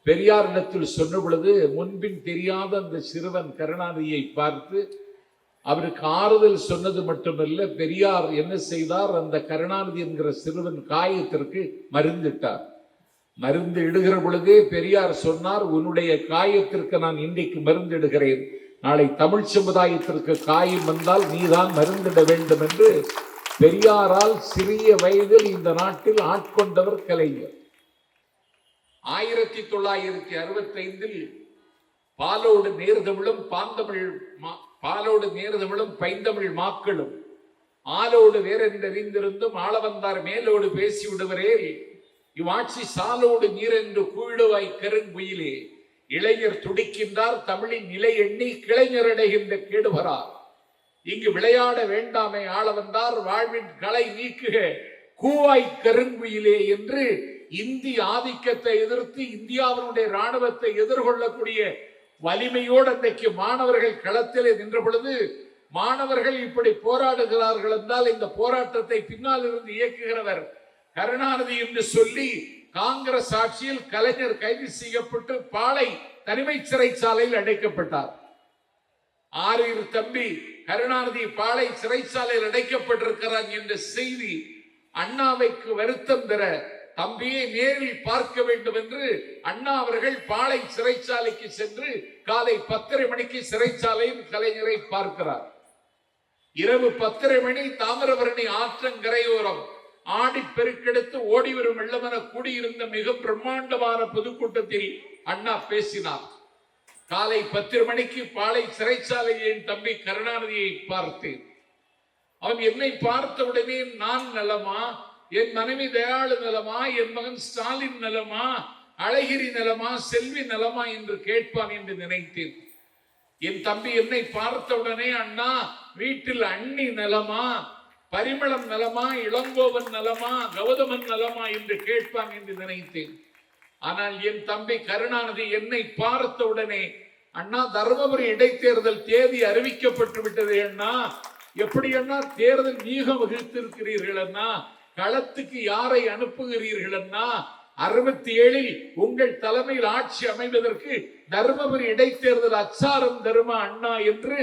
பெரியாரிடத்தில் சொன்ன பொழுது முன்பின் தெரியாத அந்த சிறுவன் கருணாநிதியை பார்த்து அவருக்கு ஆறுதல் சொன்னது மட்டுமல்ல, பெரியார் என்ன செய்தார், அந்த கருணாநிதி என்கிற சிறுவன் காயத்திற்கு மருந்திட்டார். மருந்து இடுகிற பொழுதே பெரியார் சொன்னார், உன்னுடைய காயத்திற்கு நான் இன்றைக்கு மருந்து இடுகிறேன், நாளை தமிழ் சமுதாயத்திற்கு காயம் வந்தால் நீதான் மருந்திட வேண்டும் என்று பெரியாரால் சிறிய வயதில் இந்த நாட்டில் ஆட்கொண்டவர் கலைஞர். 1965 பாலோடு நேர்தமிழும் பைந்தமிழ் மாக்களும் ஆலோடு வேறென்றறிந்திருந்தும் ஆளவந்தார் மேலோடு பேசி விடுவரேல் இவ்வாட்சி சாலோடு நீரென்று கூழுவாய் கருங்குயிலே இளைஞர் துடிக்கின்றார் தமிழின் நிலை எண்ணி கிளைஞர் அடைகின்ற கேடுவரார். இங்கு விளையாட வேண்டாமே ஆள வந்தார் வாழ்வின் களை நீக்குக கூவாய் கருங்குயிலே என்று இந்திய ஆதிக்கத்தை எதிர்த்து இந்தியாவினுடைய ராணுவத்தை எதிர்கொள்ளக்கூடிய வலிமையோடு அன்றைக்கு மாணவர்கள் களத்திலே நின்ற பொழுது, மாணவர்கள் இப்படி போராடுகிறார்கள் என்றால் இந்த போராட்டத்தை பின்னால் இருந்து இயக்குகிறவர் கருணாநிதி என்று சொல்லி காங்கிரஸ் ஆட்சியில் கலைஞர் கைது செய்யப்பட்டு பாளை தனிமை சிறைச்சாலையில் அடைக்கப்பட்டார். ஆரியர் தம்பி கருணாநிதி பாளை சிறைச்சாலையில் அடைக்கப்பட்டிருக்கிறார் என்ற செய்தி அண்ணாவைக்கு வருத்தம் தர தம்பியை நேரில் பார்க்க வேண்டும் என்று அண்ணா அவர்கள் பாளை சிறைச்சாலைக்கு சென்று காலை 10:30 மணிக்கு சிறைச்சாலையில் கலைஞரை பார்க்கிறார். இரவு 10:30 மணி தாமிரபரணி ஆற்றங்கரையோரம் ஆடி பெருக்கெடுத்து ஓடி வரும் வெள்ளமென கூடியிருந்த மிக பிரம்மாண்டமான பொதுக்கூட்டத்தில் அண்ணா பேசினார். காலை 10 மணிக்கு பாளை சிறைச்சாலையில் என் தம்பி கருணாநிதியை பார்த்தேன். அவன் என்னை பார்த்த உடனே நான் நலமா, என் மனைவி தயாளு நலமா, என் மகன் ஸ்டாலின் நலமா, அழகிரி நலமா, செல்வி நலமா என்று கேட்பான் என்று நினைத்தேன். என் தம்பி என்னை பார்த்த உடனே அண்ணா வீட்டில் அண்ணி நலமா, பரிமளம் நலமா, இளங்கோவன் நலமா, கௌதமன் நலமா என்று கேட்பான் என்று நினைத்தேன். ஆனால் என் தம்பி கருணாநிதி என்னை பார்த்த உடனே, அண்ணா தர்மபுரி இடைத்தேர்தல் தேதி அறிவிக்கப்பட்டு விட்டது அண்ணா, எப்படி அண்ணா தேர்தல் நீகம் வகித்திருக்கிறீர்கள் அண்ணா, களத்துக்கு யாரை அனுப்புகிறீர்கள் அண்ணா, 67 உங்கள் தலைமையில் ஆட்சி அமைவதற்கு தர்மபுரி இடைத்தேர்தல் அச்சாரம் தருமா அண்ணா என்று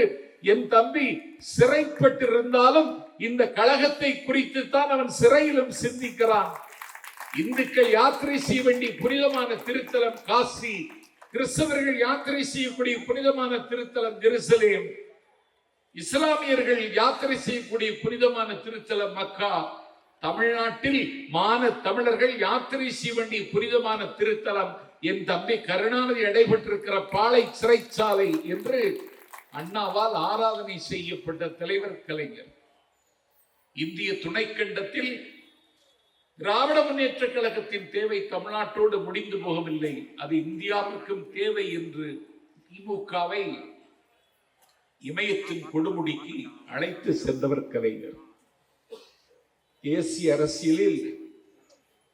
என் தம்பி சிறைப்பட்டிருந்தாலும் இந்த கழகத்தை குறித்து தான் அவன் சிறையிலும் சிந்திக்கிறான். இந்துக்கள் யாத்திரை செய்ய வேண்டிய புனிதமான திருத்தலம் காசி, கிறிஸ்தவர்கள் யாத்திரை செய்யக்கூடிய புனிதமான திருத்தலம் ஜெருசலேம், இஸ்லாமியர்கள் யாத்திரை செய்யக்கூடிய புனிதமான திருத்தலம் மக்கா, தமிழ்நாட்டில் தமிழர்கள் யாத்திரை செய்ய வேண்டிய புனிதமான திருத்தலம் என் தம்பி கருணாநிதி அடைபட்டிருக்கிற பாளை சிறைச்சாலை என்று அண்ணாவால் ஆராதனை செய்யப்பட்ட தலைவர் கலைஞர். இந்திய துணைக்கண்டத்தில் திராவிட முன்னேற்ற கழகத்தின் தேவை தமிழ்நாட்டோடு முடிந்து போகவில்லை, அது இந்தியாவுக்கும் தேவை என்று திமுகவை இமயத்தின் கொடுமுடிக்கு அழைத்து சென்றவர் கலைஞர். தேசிய அரசியலில்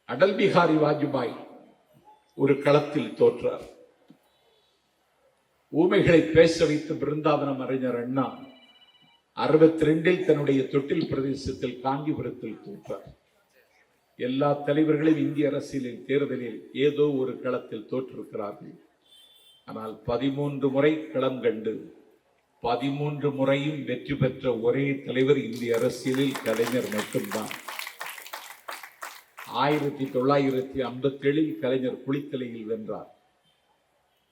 அடல் பிகாரி வாஜ்பாய் ஒரு களத்தில் தோற்றார். ஊமைகளை பேச வைத்து பிருந்தாவனம் அறிஞர் அண்ணா 62 தன்னுடைய தொட்டில் பிரதேசத்தில் காஞ்சிபுரத்தில் தோற்றார். எல்லா தலைவர்களும் இந்திய அரசியலில் தேர்தலில் ஏதோ ஒரு களத்தில் தோற்றிருக்கிறார்கள். ஆனால் 13 முறை களம் கண்டு 13 முறையும் வெற்றி பெற்ற ஒரே தலைவர் இந்திய அரசியலில் கலைஞர் மட்டும்தான். 1957 கலைஞர் குளித்தலையில் வென்றார்.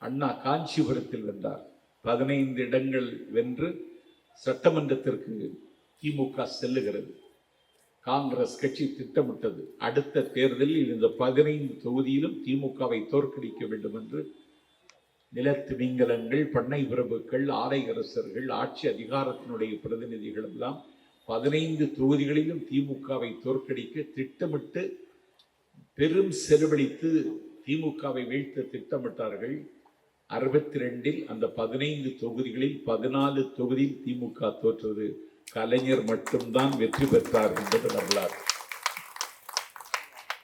அண்ணா காஞ்சிபுரத்தில் வென்றார். 15 இடங்கள் வென்று சட்டமன்றத்திற்கு திமுக செல்லுகிறது. காங்கிரஸ் கட்சி திட்டமிட்டது, அடுத்த தேர்தலில் இந்த 15 தொகுதியிலும் திமுகவை தோற்கடிக்க வேண்டும் என்று. நிலத்து நீங்கலங்கள், பண்ணை பிரபுக்கள், ஆலை அரசர்கள், ஆட்சி அதிகாரத்தினுடைய பிரதிநிதிகள் எல்லாம் 15 தொகுதிகளிலும் திமுகவை தோற்கடிக்க திட்டமிட்டு பெரும் செலவழித்து திமுகவை வீழ்த்த திட்டமிட்டார்கள். 62 அந்த 15 தொகுதிகளில் 14 தொகுதியில் திமுக தோற்றது. கலைஞர் மட்டும்தான் வெற்றி பெற்றார் என்பது வரலாறு.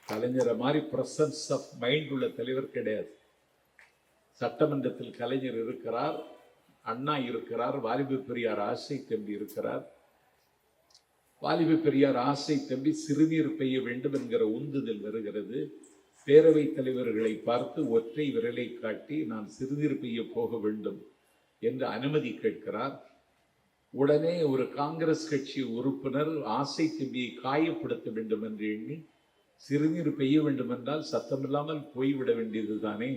கலைஞரை மாதிரி பிரசன்ஸ் ஆஃப் மைண்ட் உள்ள தலைவர் கிடையாது. சட்டமன்றத்தில் கலைஞர் இருக்கிறார், அண்ணா இருக்கிறார், வாலிப பெரியார் ஆசை தம்பி இருக்கிறார். வாலிப பெரியார் ஆசை தம்பி சிறுநீர் பெய்ய வேண்டும் என்கிற உந்துதல் வருகிறது. பேரவைத் தலைவர்களை பார்த்து ஒற்றை விரலை காட்டி நான் சிறுநீர் பெய்ய போக வேண்டும் என்று அனுமதி கேட்கிறார். உடனே ஒரு காங்கிரஸ் கட்சி உறுப்பினர் ஆசை தம்பியை காயப்படுத்த வேண்டும் என்று எண்ணி சிறுநீர் பெய்ய வேண்டும் என்றால் சத்தமில்லாமல் போய்விட வேண்டியது தானே,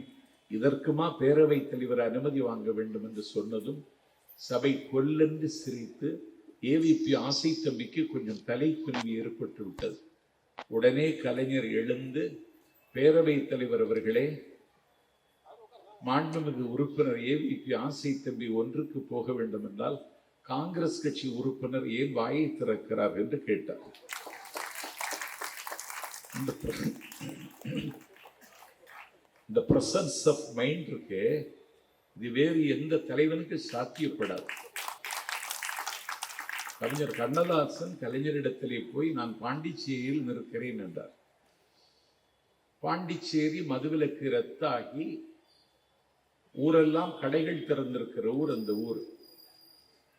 இதற்குமா பேரவைத் தலைவர் அனுமதி வாங்க வேண்டும் என்று சொன்னதும் சபை கொல்லென்று சிரித்து ஏவிபி ஆசை தம்பிக்கு கொஞ்சம் தலைக்குனிவு ஏற்பட்டு விட்டது. உடனே கலைஞர் எழுந்து, பேரவைத் தலைவர் அவர்களே, மாண்புமிகு உறுப்பினர் ஏவிபி ஆசை தம்பி ஒன்றுக்கு போக வேண்டும் என்றால் காங்கிரஸ் கட்சி உறுப்பினர் ஏன் வாயை திறக்கிறார் என்று கேட்டார். இந்த பிரசன்ஸ் ஆஃப் மைண்ட் இருக்கு, இது வேறு எந்த தலைவனுக்கு சாத்தியப்படாது. கவிஞர் கண்ணதாசன் கலைஞரிடத்திலே போய் நான் பாண்டிச்சேரியில் நிற்கிறேன் என்றார். பாண்டிச்சேரி மதுவிலக்கு ரத்தாகி ஊரெல்லாம் கடைகள் திறந்திருக்கிற ஊர் அந்த ஊர்.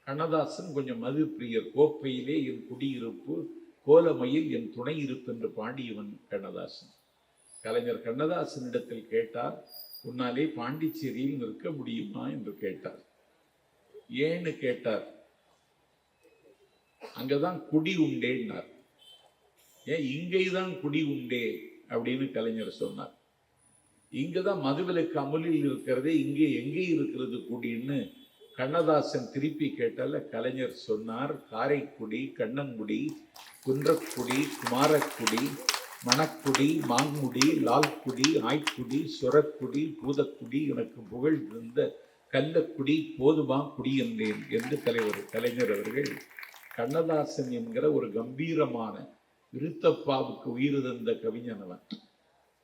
கண்ணதாசன் கொஞ்சம் மது பிரியர். கோப்பையிலே என் குடியிருப்பு, கோலமையில் என் துணை இருப்பு என்று பாடியவன் கண்ணதாசன். கலைஞர் கண்ணதாசனிடத்தில் கேட்டார், உன்னாலே பாண்டிச்சேரியில் நிற்க முடியுமா என்று கேட்டார். ஏன்னு கேட்டார். அங்கதான் குடி உண்டேன்னார். ஏன் இங்கேதான் குடி உண்டே அப்படின்னு கலைஞர் சொன்னார். இங்கதான் மதுவிலக்கு அமலில் இருக்கிறதே, இங்கே எங்கே இருக்கிறது குடின்னு கண்ணதாசன் திருப்பி கேட்டால கலைஞர் சொன்னார், காரைக்குடி, கண்ணங்குடி, குன்றக்குடி, குமாரக்குடி, மணக்குடி, மாங்குடி, லால்குடி, ஆய்க்குடி, சுரக்குடி, பூதக்குடி, எனக்கு புகழ் இருந்த கள்ளக்குடி போதுமா குடி என்றேன் என்று கலைஞர் அவர்கள் கண்ணதாசன் என்கிற ஒரு கம்பீரமான விருத்தப்பாவுக்கு உயிர் தந்த கவிஞனவன்.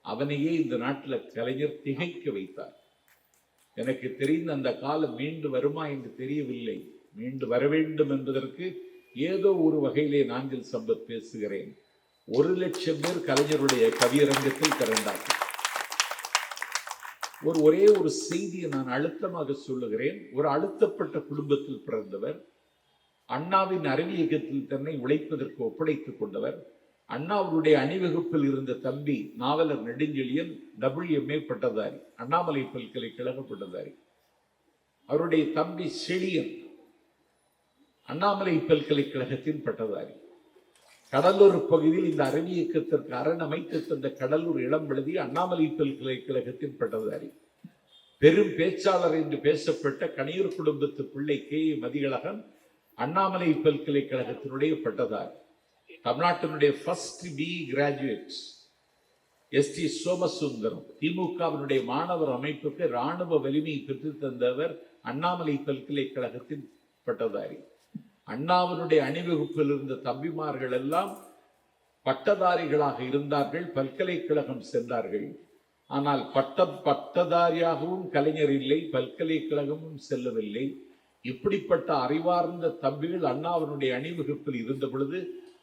அவனையே இந்த நாட்டில் கலைஞர் திகைக்க வைத்தார். எனக்கு தெரிந்த அந்த காலம் மீண்டு வருமா என்று தெரியவில்லை. மீண்டு வர வேண்டும் என்பதற்கு ஏதோ ஒரு வகையிலே நாஞ்சில் சம்பத் பேசுகிறேன். 1,00,000 பேர் கலைஞருடைய கவியரங்கத்தில் திரண்டார்கள். ஒரே ஒரு செய்தியை நான் அழுத்தமாக சொல்லுகிறேன். ஒரு அழுத்தப்பட்ட குடும்பத்தில் பிறந்தவர், அண்ணாவின் அறிவியகத்தில் தன்னை உழைப்பதற்கு ஒப்படைத்துக் கொண்டவர். அண்ணாவுடைய அணிவகுப்பில் இருந்த தம்பி நாவலர் நெடுஞ்செழியன் WMA பட்டதாரி, அண்ணாமலை பல்கலைக்கழக பட்டதாரி. அவருடைய தம்பி செழியன் அண்ணாமலை பல்கலைக்கழகத்தின் பட்டதாரி. கடலூர் பகுதியில் இந்த அறிவியக்கத்திற்கு அரண் அமைத்து தந்த கடலூர் இளம் எழுதி அண்ணாமலை பல்கலைக்கழகத்தின் பட்டதாரி. பெரும் பேச்சாளர் என்று பேசப்பட்ட கணியூர் குடும்பத்து பிள்ளை KA மதியழகன் அண்ணாமலை பல்கலைக்கழகத்தினுடைய பட்டதாரி. தமிழ்நாட்டினுடைய first BE graduates ST Somasundaram திமுகவினுடைய மாணவர் அமைப்புக்கு இராணுவ வலிமை பெற்று தந்தவர் அண்ணாமலை பல்கலைக்கழகத்தின் பட்டதாரி. அண்ணாவினுடைய அணிவகுப்பில் இருந்த தம்பிமார்கள் எல்லாம் பட்டதாரிகளாக இருந்தார்கள், பல்கலைக்கழகம் சென்றார்கள். ஆனால் பட்டதாரியாகவும் கலைஞர் இல்லை, பல்கலைக்கழகமும் செல்லவில்லை. இப்படிப்பட்ட அறிவார்ந்த தம்பிகள் அண்ணாவினுடைய அணிவகுப்பில் இருந்த பொழுது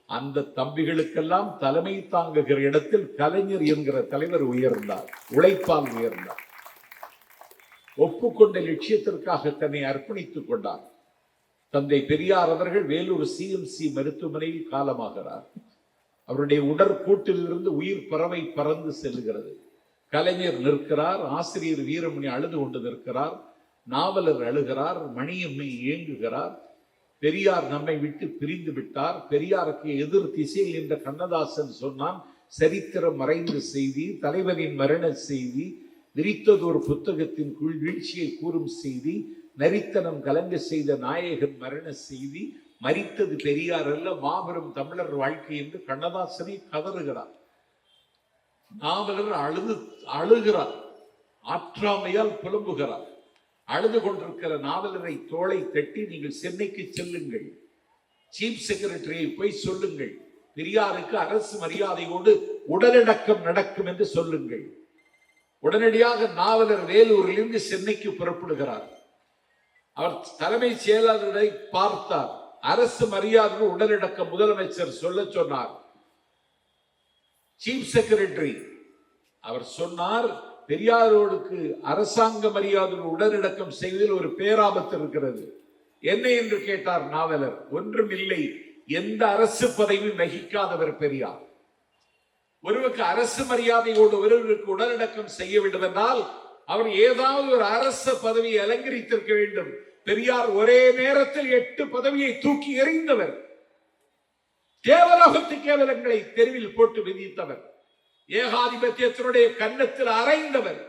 அந்த தம்பிகளுக்கெல்லாம் தலைமை தாங்குகிற இடத்தில் கலைஞர் என்கிற தலைவர் உயர்ந்தார், உழைப்பால் உயர்ந்தார். ஒப்புக்கொண்ட லட்சியத்திற்காக தன்னை அர்ப்பணித்துக் கொண்டார். தந்தை பெரியார் அவர்கள் வேலூர் CMC மருத்துவமனையில் காலமாகிறார். அவருடைய உடற்கூட்டிலிருந்து உயிர் பறவை பறந்து செல்லுகிறது. கலைஞர் நிற்கிறார், ஆசிரியர் வீரமணி அழுது கொண்டு நிற்கிறார், நாவலர் அழுகிறார், மணியம்மை ஏங்குகிறார். பெரியார் நம்மை விட்டு பிரிந்து விட்டார். பெரியாருக்கு எதிர் திசையில் என்ற கண்ணதாசன் சொன்னான், சரித்திரம் மறைந்த செய்தி, தலைவரின் மரண செய்தி, விரித்தது ஒரு புத்தகத்தின் வீழ்ச்சியை கூறும் செய்தி, நரித்தனம் கலங்க செய்த நாயகன் மரண செய்தி, மரித்தது பெரியார் அல்ல மாபெரும் தமிழர் வாழ்க்கை என்று கண்ணதாசனை கதறுகிறார். நாவலர் அழுகிறார், ஆற்றாமையால் புலம்புகிறார். அழுது கொண்டிருக்கிற நாவலரை தோளை தட்டி, நீங்கள் சென்னைக்கு செல்லுங்கள், சீஃப் செக்ரட்டரியை போய் சொல்லுங்கள், பெரியாருக்கு அரசு மரியாதையோடு உடலடக்கம் நடக்கும் என்று சொல்லுங்கள். உடனடியாக நாவலர் வேலூரிலிருந்து சென்னைக்கு புறப்படுகிறார். அவர் தலைமை செயலாளரை பார்த்தார். அரசு மரியாதை உடலடக்கம் முதலமைச்சர் சொல்ல சொன்னார். சீஃப் செக்ரட்டரி அவர் சொன்னார், பெரியாரோடுக்கு அரசாங்க மரியாதை உடனடக்கம் செய்வதில் ஒரு பேராபத்து இருக்கிறது. என்ன என்று கேட்டார் நாவலர். ஒன்றுமில்லை, எந்த அரசு பதவியும் வகிக்காதவர் பெரியார். ஒருவருக்கு அரசு மரியாதையோடு ஒருவருக்கு உடனடக்கம் செய்ய வேண்டும் என்றால் அவர் ஏதாவது ஒரு அரசு பதவியை அலங்கரித்திருக்க வேண்டும். பெரியார் ஒரே நேரத்தில் 8 பதவியை தூக்கி எறிந்தவர். கேவலகத்து கேவலங்களை தெருவில் போட்டு விதித்தவர். ஏகாதிபத்தியத்தினுடைய கன்னத்தில் அறைந்தவர்.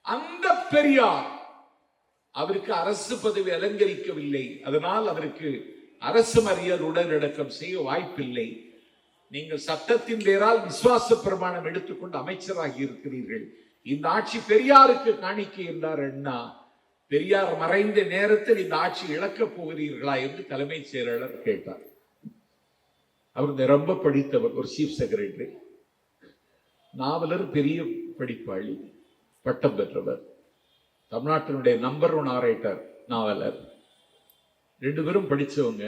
அந்த பெரியார் அவருக்கு அரசு பதவி அலங்கரிக்கவில்லை. அதனால் அவருக்கு அரசு மரியாதை உடனடக்கம் செய்ய வாய்ப்பில்லை. நீங்கள் சட்டத்தின் பேரால் விசுவாச பிரமாணம் எடுத்துக்கொண்டு அமைச்சராகி இருக்கிறீர்கள். இந்த ஆட்சி பெரியாருக்கு காணிக்கை என்றார் அண்ணா. பெரியார் மறைந்த நேரத்தில் இந்த ஆட்சி இழக்கப் போகிறீர்களா என்று தலைமை செயலாளர் கேட்டார். அவர் ரொம்ப படித்தவர், ஒரு சீஃப் செக்ரட்டரி, நாவலர், பெரிய படிப்பாளி, பட்டம் பெற்றவர், தமிழ்நாட்டினுடைய நம்பர் 1 ஆரேட்டர், நாவலர். 2 பேரும் படித்தவங்க.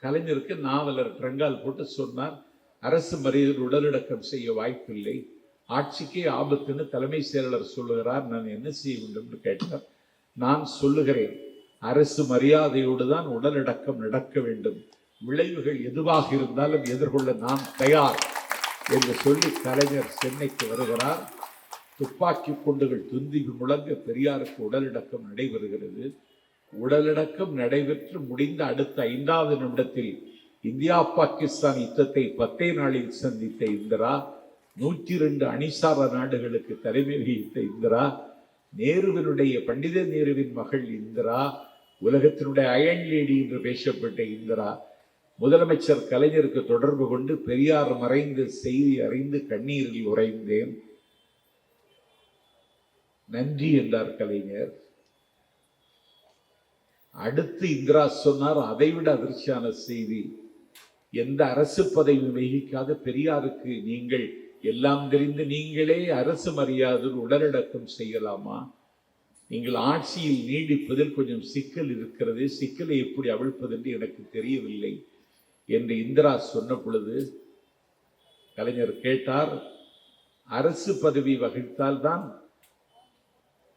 கலைஞருக்கு நாவலர் ட்ரங்கால் போட்டு சொன்னார், அரசு மரியாதை உடலடக்கம் செய்ய வாய்ப்பில்லை, ஆட்சிக்கே ஆபத்துன்னு தலைமை செயலாளர் சொல்லுகிறார், நான் என்ன செய்ய வேண்டும் என்று கேட்டார். நான் சொல்லுகிறேன், அரசு மரியாதையோடு தான் உடலடக்கம் நடக்க வேண்டும், விளைவுகள் எதுவாக இருந்தாலும் எதிர்கொள்ள நான் தயார் என்று சொல்லி கலைஞர் சென்னைக்கு வருகிறார். துப்பாக்கி குண்டுகள் துந்தி முழங்க பெரியாருக்கு உடலடக்கம் நடைபெறுகிறது. உடலடக்கம் நடைபெற்று முடிந்த அடுத்த 5வது நிமிடத்தில் இந்தியா பாகிஸ்தான் யுத்தத்தை 10 நாளில் சந்தித்த இந்திரா, 102 அணிசார நாடுகளுக்கு தலைமை வகித்த இந்திரா, நேருவினுடைய, பண்டித நேருவின் மகள் இந்திரா, உலகத்தினுடைய அயன் லேடி என்று பேசப்பட்ட இந்திரா, முதலமைச்சர் கலைஞருக்கு தொடர்பு கொண்டு பெரியார் மறைந்த செய்தி அறிந்து கண்ணீரில் உறைந்தேன், நன்றி என்றார் கலைஞர். அடுத்து இந்திரா சொன்னார், அதைவிட அதிர்ச்சியான செய்தி, எந்த அரசு பதவி வகிக்காத பெரியாருக்கு நீங்கள் எல்லாம் தெரிந்து நீங்களே அரசு மரியாதை உடலடக்கம் செய்யலாமா? நீங்கள் ஆட்சியில் நீடிப்பதில் கொஞ்சம் சிக்கல் இருக்கிறது, சிக்கலை எப்படி அவிழ்ப்பது என்று எனக்கு தெரியவில்லை என்று இந்திரா சொன்ன பொழுது கலைஞர் கேட்டார், அரசு பதவி வகித்தால் தான்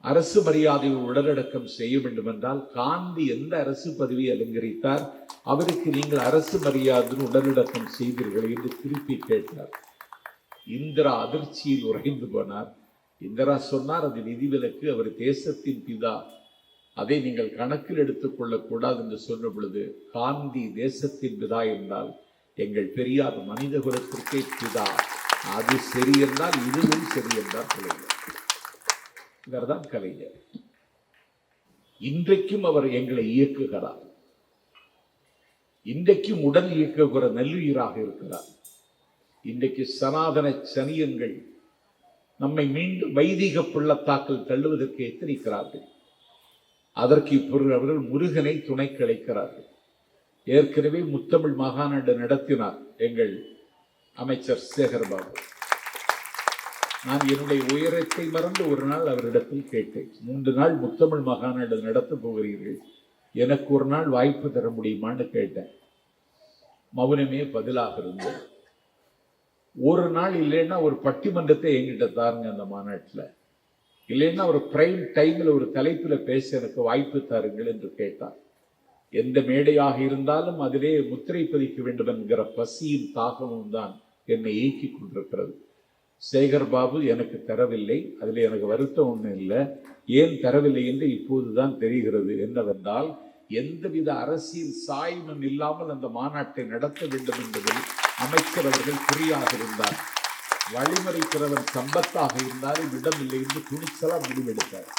அரசு மரியாதையை உடலடக்கம் செய்ய வேண்டும் என்றால் காந்தி எந்த அரசு பதவி அலங்கரித்தார், அவருக்கு நீங்கள் அரசு மரியாதை உடலடக்கம் செய்தீர்கள் என்று திருப்பி கேட்டார். இந்திரா அதிர்ச்சியில் உறைந்து போனார். இந்திரா சொன்னார், அது விதிவிலக்கு, அவர் தேசத்தின் பிதா, அதை நீங்கள் கணக்கில் எடுத்துக் கொள்ளக்கூடாது என்று சொன்ன பொழுது, காந்தி தேசத்தின் பிதா என்றால் எங்கள் பெரியார் மனித குலத்திற்கே பிதா, அது சரி என்றால் இதுவும் சரி என்றார் கலைஞர். இவர்தான் கலைஞர். இன்றைக்கும் அவர் எங்களை இயக்குகிறார். இன்றைக்கும் உடல் இயக்குகிற நல்லுயிராக இருக்கிறார். இன்றைக்கு சனாதன சனியன்கள் நம்மை மீண்டும் வைதிக பள்ளத்தாக்கில் தள்ளுவதற்கு எத்தனிக்கிறார்கள். அதற்கு இப்பொழுது அவர்கள் முருகனை துணை கிடைக்கிறார்கள். ஏற்கனவே முத்தமிழ் மாகாநாடு நடத்தினார் எங்கள் அமைச்சர் சேகர்பாபு. நான் என்னுடைய உயரத்தை மறந்து ஒரு நாள் அவரிடத்தில் கேட்டேன், 3 நாள் முத்தமிழ் மாகாநாடு நடத்த போகிறீர்கள், எனக்கு ஒரு நாள் வாய்ப்பு தர முடியுமான்னு கேட்டேன். மௌனமே பதிலாக இருந்தது. ஒரு நாள் இல்லைன்னா ஒரு பட்டிமன்றத்தை என்கிட்ட தாருங்க அந்த மாநாட்டில், இல்லைன்னா ஒரு பிரைம் டைமில் ஒரு தலைப்பில் பேச எனக்கு வாய்ப்பு தாருங்கள் என்று கேட்டார். எந்த மேடையாக இருந்தாலும் அதிலே முத்திரை பதிக்க வேண்டும் என்கிற பசியும் தாகமும் தான் என்னை இயக்கி கொண்டிருக்கிறது. சேகர் பாபு எனக்கு தரவில்லை, அதில் எனக்கு வருத்தம் ஒன்றும் இல்லை. ஏன் தரவில்லை என்று இப்போதுதான் தெரிகிறது. என்னவென்றால், எந்தவித அரசியல் சாய்வும் இல்லாமல் அந்த மாநாட்டை நடத்த வேண்டும் என்பதில் அமைச்சர் அவர்கள் குறியாக இருந்தார். வழிமறைக்கிறவன் சம்பத்தாக இருந்தாலும் இடமில்லை என்று துணிச்சலா முடிவெடுத்தார்.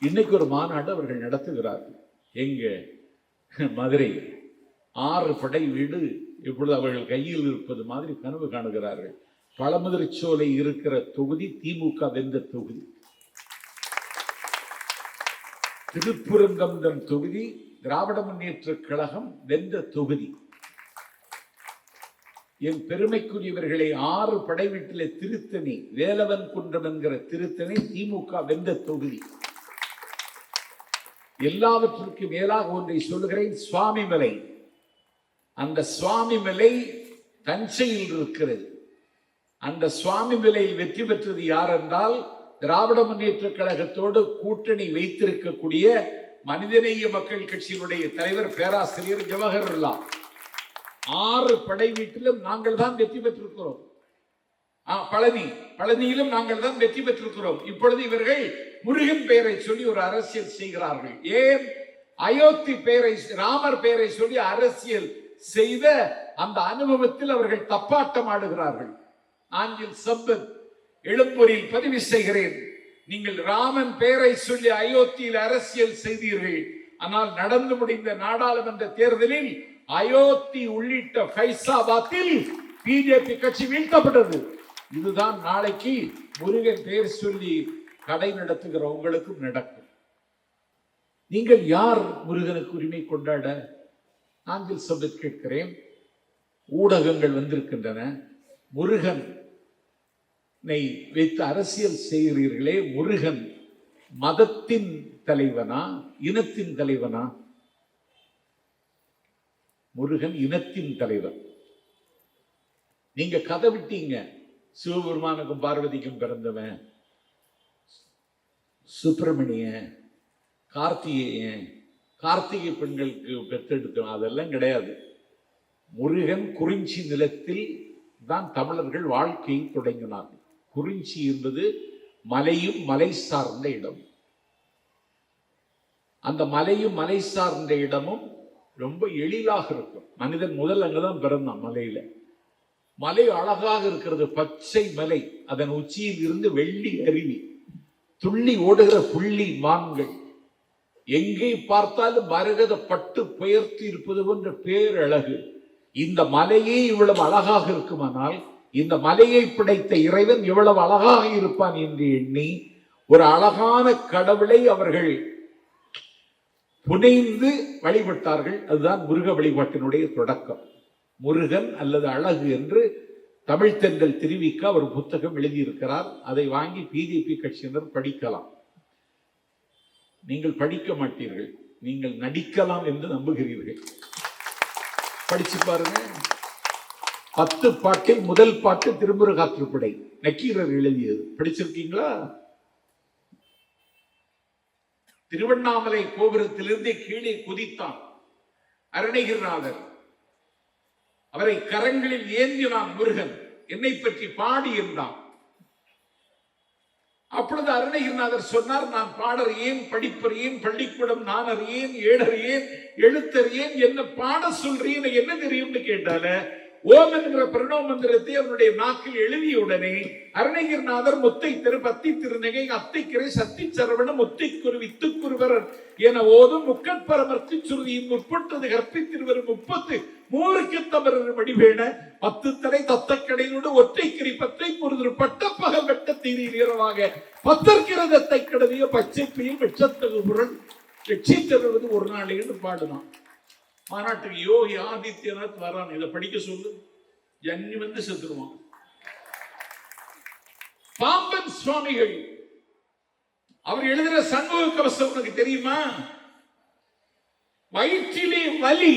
இன்னைக்கு ஒரு மாநாடு அவர்கள் நடத்துகிறார்கள். எங்க? மதுரையில் 6 படை வீடு இப்பொழுது அவர்கள் கையில் இருப்பது மாதிரி கனவு காணுகிறார்கள். பழமுதிர்ச்சோலை இருக்கிற தொகுதி திமுக வென்ற தொகுதி, திருப்புரங்கம்பம் தொகுதி திராவிட முன்னேற்ற கழகம் வென்ற தொகுதி. என் பெருமைக்குரியவர்களை 6 படை வீட்டிலே திருத்தணி, வேலவன் குன்றம் என்கிற திருத்தணி திமுக வென்ற தொகுதி. எல்லாவற்றுக்கும் மேலாக ஒன்றை சொல்லுகிறேன், சுவாமிமலை. அந்த சுவாமிமலை தஞ்சையில் இருக்கிறது. அந்த சுவாமிமலையில் வெற்றி பெற்றது யார் என்றால், திராவிட முன்னேற்ற கழகத்தோடு கூட்டணி வைத்திருக்கக்கூடிய மனிதநேய மக்கள் கட்சியினுடைய தலைவர் பேராசிரியர் ஜவஹர்லா. 6 படை வீட்டிலும் நாங்கள் தான் வெற்றி பெற்றிருக்கிறோம். பழனியிலும் நாங்கள் தான் வெற்றி பெற்றிருக்கிறோம். இப்பொழுது இவர்கள் முருகன் பெயரை சொல்லி ஒரு அரசியல் செய்கிறார்கள். ஏன்? அயோத்தி பெயரை, ராமர் பெயரை சொல்லி அரசியல் செய்த அந்த அனுபவத்தில் அவர்கள் தப்பாட்டம் ஆடுகிறார்கள். நாஞ்சில் சம்பத் எழும்பூரில் பதிவு செய்கிறேன், நீங்கள் ராமன் பெயரை சொல்லி அயோத்தியில் அரசியல் செய்தீர்கள். ஆனால் நடந்து முடிந்த நாடாளுமன்ற தேர்தலில் அயோத்தி உள்ளிட்ட ஃபைசாபாத்தில் பிஜேபி கட்சி வீழ்த்தப்பட்டது. இதுதான் நாளைக்கு முருகன் பெயர் சொல்லி கடை நடத்துகிற உங்களுக்கும் நடக்கும். நீங்கள் யார் முருகனுக்கு உரிமை கொண்டாட? நாஞ்சில் சம்பத் கேட்கிறேன். ஊடகங்கள் வந்திருக்கின்றன. முருகன் வைத்து அரசியல் செய்கிறீர்களே, முருகன் மதத்தின் தலைவனா இனத்தின் தலைவனா? முருகன் இனத்தின் தலைவன். நீங்க கதை விட்டீங்க. சிவபெருமானுக்கும் பார்வதிக்கும் பிறந்தவன், சுப்பிரமணியன், கார்த்திகேயன், கார்த்திகை பெண்களுக்கு பெற்றெடுத்தவன், அதெல்லாம் கிடையாது. முருகன் குறிஞ்சி நிலத்தில் தான் தமிழர்கள் வாழ்க்கையை தொடங்கினார்கள். குறிஞ்சி என்பது மலையும் மலை சார்ந்த இடம். அந்த மலையும் மலை சார்ந்த இடமும் ரொம்ப எழிலாக இருக்கும். மனிதன் முதல் அங்கதான் பிறந்தான் மலையில. மலை அழகாக இருக்கிறது, பச்சை மலை. அதன் உச்சியில் இருந்து வெள்ளி அருவி, துள்ளி ஓடுகிற புள்ளி மான்கள், எங்கே பார்த்தாலும் மரகத பட்டு பெயர்த்து இருப்பது போன்ற பேரழகு. இந்த மலையே இவ்வளவு அழகாக இருக்குமானால் இந்த மலையை படைத்த இறைவன் எவ்வளவு அழகாக இருப்பான் என்று எண்ணி ஒரு அழகான கடவுளை அவர்கள் புனைந்து வழிபட்டார்கள். அதுதான் முருக வழிபாட்டினுடைய தொடக்கம். முருகன் அல்லது அழகு என்று தமிழ் தென்றல் திருவிக்க ஒரு புத்தகம் எழுதியிருக்கிறார். அதை வாங்கி பிஜேபி கட்சியினர் படிக்கலாம். நீங்கள் படிக்க மாட்டீர்கள், நீங்கள் நடிக்கலாம் என்று நம்புகிறீர்கள். படிச்சு பாருங்க. 10 பாட்டில் முதல் பாட்டு திருமுருகாற்றுப்படை, நக்கீரர் எழுதியது. படிச்சிருக்கீங்களா? திருவண்ணாமலை கோபுரத்திலிருந்து கீழே குதித்தான் அருணகிரிநாதர். அவரை கரங்களில் ஏந்தினான் முருகன். என்னை பற்றி பாடி என்றான். அப்பொழுது அருணகிரிநாதர் சொன்னார், நான் பாடர் ஏன், படிப்பர் ஏன், பள்ளிக்கூடம் நான் அறியேன், ஏடர் ஏன், எழுத்தர் ஏன், என்ன பாட சொல்றேன், என்ன தெரியும்னு கேட்டால ஓம் என்கிற பிரணவ மந்திரத்தை அவனுடைய நாக்கில் எழுதிய உடனே அருணகிரிநாதர் முத்தை திரு பத்தி திருநகை அத்தைக்கிறை சத்தி சரவண முத்தை குரு வித்துக்குருவர் என ஓதும் முக்கட்பரமர்த்தி சுருதியின் முற்பட்டது கற்பித்திருவரும் 30 மூருக்கு தமரர் வடிவேண 10 தலை தத்தக்கடையோடு ஒற்றைக்கிரி பத்தை பொருது பட்டப்பகல் வெட்ட தீரில் இரவாக பத்தற்கிரதத்தை கடவிய பச்சை பெயில் வெச்சத்தகு புரள் வெற்றி தருவது ஒரு நாளைன்னு பாடுனான். மாநாட்டுக்கு யோகி ஆதித்யநாத் வரான். இதை படிக்க சொல்லு, ஜன்னி வந்து செத்துருவான். பாம்பன் சுவாமிகள் அவர் எழுதுற சண்முக கவசம் உனக்கு தெரியுமா? வயிற்றிலே வலி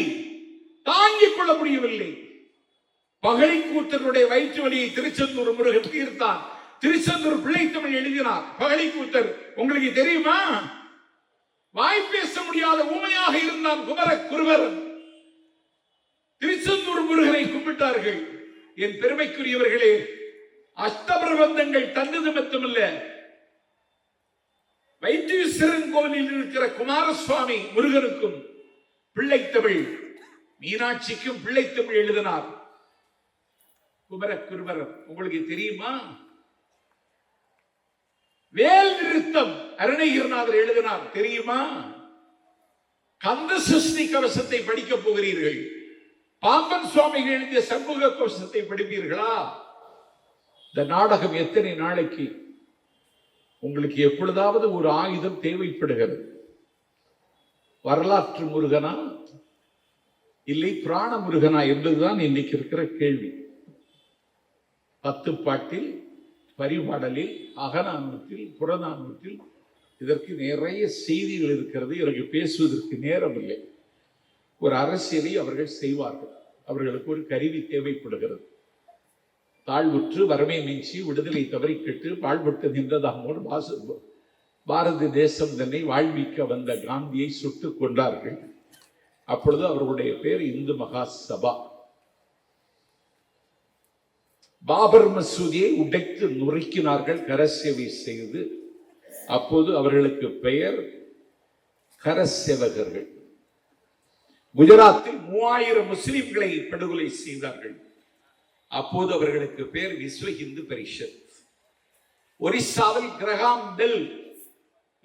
தாங்கிக் கொள்ள முடியவில்லை. பகழிக்கூத்தருடைய வயிற்று வலியை திருச்செந்தூர் முருகன் தீர்த்தான். திருச்செந்தூர் பிள்ளைத்தமிழ் எழுதினார். பகழிக்கூத்தர் உங்களுக்கு தெரியுமா? வாய் பேச முடியாத ஊமையாக இருந்தான் குமர குருவரன். திருச்செந்தூர் முருகனை கும்பிட்டார்கள். என் பெருமைக்குரியவர்களே, அஷ்டபிரபந்தங்கள் தன்னது மட்டுமல்ல, வைத்தீஸ்வரன் கோவிலில் இருக்கிற குமாரசுவாமி முருகனுக்கும் பிள்ளைத்தமிழ், மீனாட்சிக்கும் பிள்ளைத்தமிழ் எழுதினார் குமர குருவரன். உங்களுக்கு தெரியுமா? வேல் நிறுத்தம் அருணகிரிநாதர் எழுதினார். தெரியுமா? கந்த சஷ்டி கவசத்தை படிக்க போகிறீர்கள். பாம்பன் சுவாமிகள் எழுதிய சண்முக கவசத்தை படிப்பீர்களா? இந்த நாடகம் எத்தனை நாளைக்கு? உங்களுக்கு எப்பொழுதாவது ஒரு ஆயுதம் தேவைப்படுகிறது. வரலாற்று முருகனா இல்லை பிராண முருகனா என்பதுதான் இன்னைக்கு இருக்கிற கேள்வி. 10 பாட்டில், பரிபாடலில், அகநானூற்றில், புறநானூற்றில் இதற்கு நிறைய செய்திகள் இருக்கிறது. எனக்கு பேசுவதற்கு நேரம் இல்லை. ஒரு அரசியலை அவர்கள் செய்வார்கள். அவர்களுக்கு ஒரு கருவி தேவைப்படுகிறது. தாழ்வுற்று வறுமை மிஞ்சி விடுதலை தவறிக்கெட்டு பாழ்பட்டு நின்றதாமோடு பாரத தேசம் தன்னை வாழ்விக்க வந்த காந்தியை சுட்டுக் கொண்டார்கள். அப்பொழுது அவர்களுடைய பேர் இந்து மகா சபா. பாபர் மசூதியை உடைத்து நொறுக்கினார்கள் கரசேவை செய்து. அப்போது அவர்களுக்கு பெயர் கரசேவகர்கள். குஜராத்தில் 3000 முஸ்லிம்களை படுகொலை செய்தார்கள். அப்போது அவர்களுக்கு பேர் விஸ்வ இந்து பரிஷத். ஒரிசாவில் கிரகாம் பெல்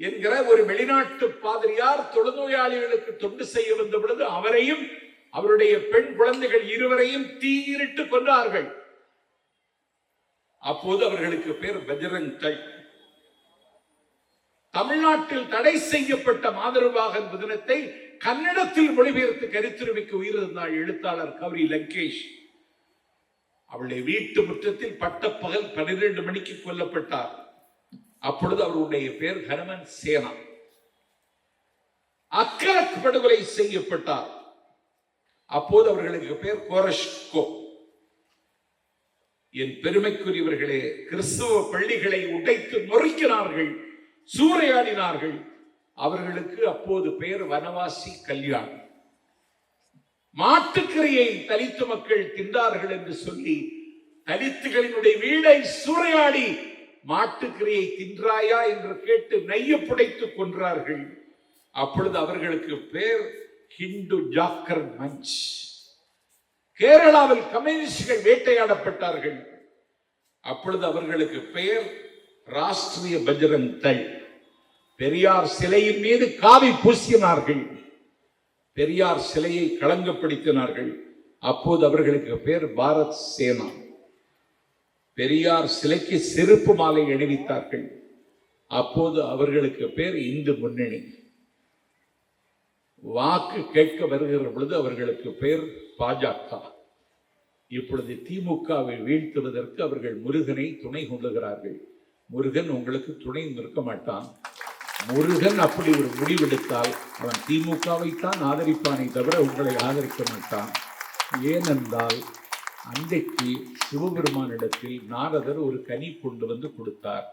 என்கிற ஒரு வெளிநாட்டு பாதிரியார் தொழுநோயாளிகளுக்கு தொண்டு செய்ய வந்த பொழுது அவரையும் அவருடைய பெண் குழந்தைகள் இருவரையும் தீயிட்டு கொண்டார்கள். அப்போது அவர்களுக்கு பேர் பஜ்ரங் தள். தமிழ்நாட்டில் தடை செய்யப்பட்ட மாதருவாகன் தினத்தை கன்னடத்தில் மொழிபெயர்த்து கருத்துரிமைக்கு உயிரிழந்தாள் எழுத்தாளர் கௌரி லங்கேஷ். அவளுடைய வீட்டு முற்றத்தில் பட்டப்பகல் 12 மணிக்கு கொல்லப்பட்டார். அப்பொழுது அவருடைய பேர் ஹனுமன் சேனா. அக்கரக் படுகொலை செய்யப்பட்டார். அப்போது அவர்களுக்கு பேர் கோரஷ்கோ. என் பெருமைக்குரியவர்களே, கிறிஸ்தவ பள்ளிகளை உடைத்து நொறுக்கினார்கள், சூறையாடினார்கள். அவர்களுக்கு அப்போது பெயர் வனவாசி கல்யாண். மாட்டுக்கறியை தலித்து மக்கள் தின்றார்கள் என்று சொல்லி தலித்துகளினுடைய வீடை சூறையாடி மாட்டுக்கறியை தின்றாயா என்று கேட்டு நெய்ய புடைத்துக் கொன்றார்கள். அப்பொழுது அவர்களுக்கு பேர் ஹிந்து ஜாக்கர் மஞ்ச். கேரளாவில் கம்யூனிஸ்டுகள் வேட்டையாடப்பட்டார்கள். அப்பொழுது அவர்களுக்கு பெயர் ராஷ்டிரிய பஜ்ரங் தள். பெரியார் சிலையின் மீது காவி பூசினார்கள், பெரியார் சிலையை களங்கப்படுத்தினார்கள். அப்போது அவர்களுக்கு பேர் பாரத் சேனா. பெரியார் சிலைக்கு செருப்பு மாலை அணிவித்தார்கள். அப்போது அவர்களுக்கு பேர் இந்து முன்னணி. வாக்கு கேட்க வருகிற பொழுது அவர்களுக்கு பேர் பாஜக. இப்பொழுது திமுகவை வீழ்த்துவதற்கு அவர்கள் முருகனை துணை கொள்ளுகிறார்கள். முருகன் உங்களுக்கு துணை நிற்க மாட்டான். முருகன் அப்படி ஒரு முடிவெடுத்தால் அவன் திமுகவை தான் ஆதரிப்பானை தவிர உங்களை ஆதரிக்க மாட்டான். ஏனென்றால் அன்றைக்கு சிவபெருமானிடத்தில் நாரதர் ஒரு கனி கொண்டு வந்து கொடுத்தார்.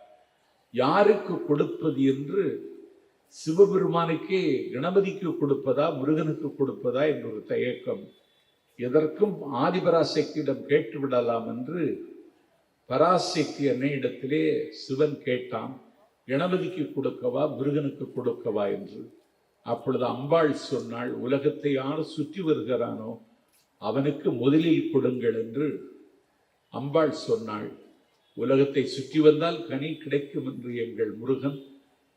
யாருக்கு கொடுப்பது என்று சிவபெருமானுக்கே கணபதிக்கு கொடுப்பதா முருகனுக்கு கொடுப்பதா என்ற ஒரு தயக்கம். எதற்கும் ஆதிபராசக்தியிடம் கேட்டுவிடலாம் என்று பராசக்தி அன்னையிடத்திலே சிவன் கேட்டான், கணபதிக்கு கொடுக்கவா முருகனுக்கு கொடுக்கவா என்று. அப்பொழுது அம்பாள் சொன்னாள், உலகத்தை யார் சுற்றி வருகிறானோ அவனுக்கு முதலில் கொடுங்கள் என்று அம்பாள் சொன்னாள். உலகத்தை சுற்றி வந்தால் கனி கிடைக்கும் என்று எங்கள் முருகன்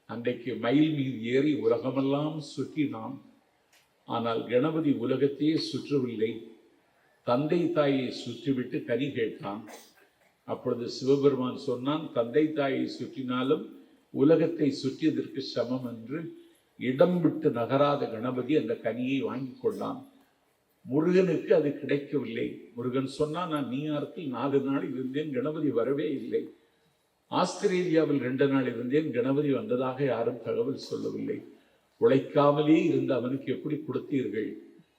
அன்றைக்கு மயில் மீது ஏறி உலகமெல்லாம் சுற்றினான். ஆனால் கணபதி உலகத்தையே சுற்றவில்லை, தந்தை தாயை சுற்றிவிட்டு கனி கேட்டான். அப்பொழுது சிவபெருமான் சொன்னான், தந்தை தாயை சுற்றினாலும் உலகத்தை சுற்றியதற்கு சமம் என்று. இடம் விட்டு நகராத கணபதி அந்த கனியை வாங்கி கொண்டான். முருகனுக்கு அது கிடைக்கவில்லை. முருகன் சொன்னான், நான் நியூயார்க்கில் 4 நாள் இருந்தேன், கணபதி வரவே இல்லை. ஆஸ்திரேலியாவில் 2 நாள் இருந்தேன், கணபதி வந்ததாக யாரும் தகவல் சொல்லவில்லை. உழைக்காமலே இருந்த அவனுக்கு எப்படி கொடுத்தீர்கள்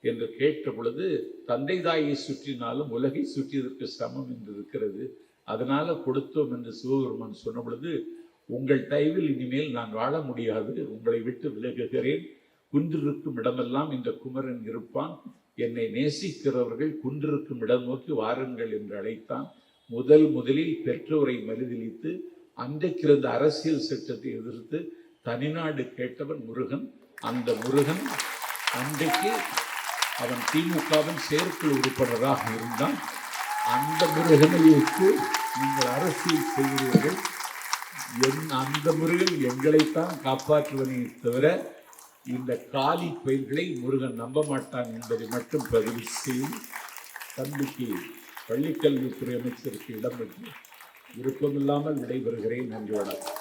என்று கேட்ட பொழுது, தந்தை தாயை சுற்றினாலும் உலகை சுற்றியதற்கு சமம் என்று இருக்கிறது, அதனால கொடுத்தோம் என்று சிவபெருமான் சொன்ன பொழுது, உங்கள் தயவில் இனிமேல் நான் வாழ முடியாது, உங்களை விட்டு விலகுகிறேன். குன்றிருக்கும் இடமெல்லாம் இந்த குமரன் இருப்பான், என்னை நேசிக்கிறவர்கள் குன்றிருக்கும் இடம் நோக்கி வாருங்கள் என்று அழைத்தான். முதலில் பெற்றோரை மறுதலித்து அன்றைக்கிருந்த அரசியல் சட்டத்தை எதிர்த்து தனிநாடு கேட்டவன் முருகன். அந்த முருகன் அன்றைக்கு அவன் திமுகவின் செயற்குழு உறுப்பினராக இருந்தான். அந்த முருகனை வைத்து நீங்கள் அரசியல் செய்கிறீர்கள். அந்த முருகன் எங்களைத்தான் காப்பாற்றுவனை தவிர இந்த காலி பயிர்களை முருகன் நம்ப மாட்டான் என்பதை மட்டும் பதிவு செய்து தம்பிக்கு பள்ளிக்கல்வித்துறை அமைச்சருக்கு இடம் விட்டு விருப்பமில்லாமல் விடைபெறுகிறேன். நன்றி, வணக்கம்.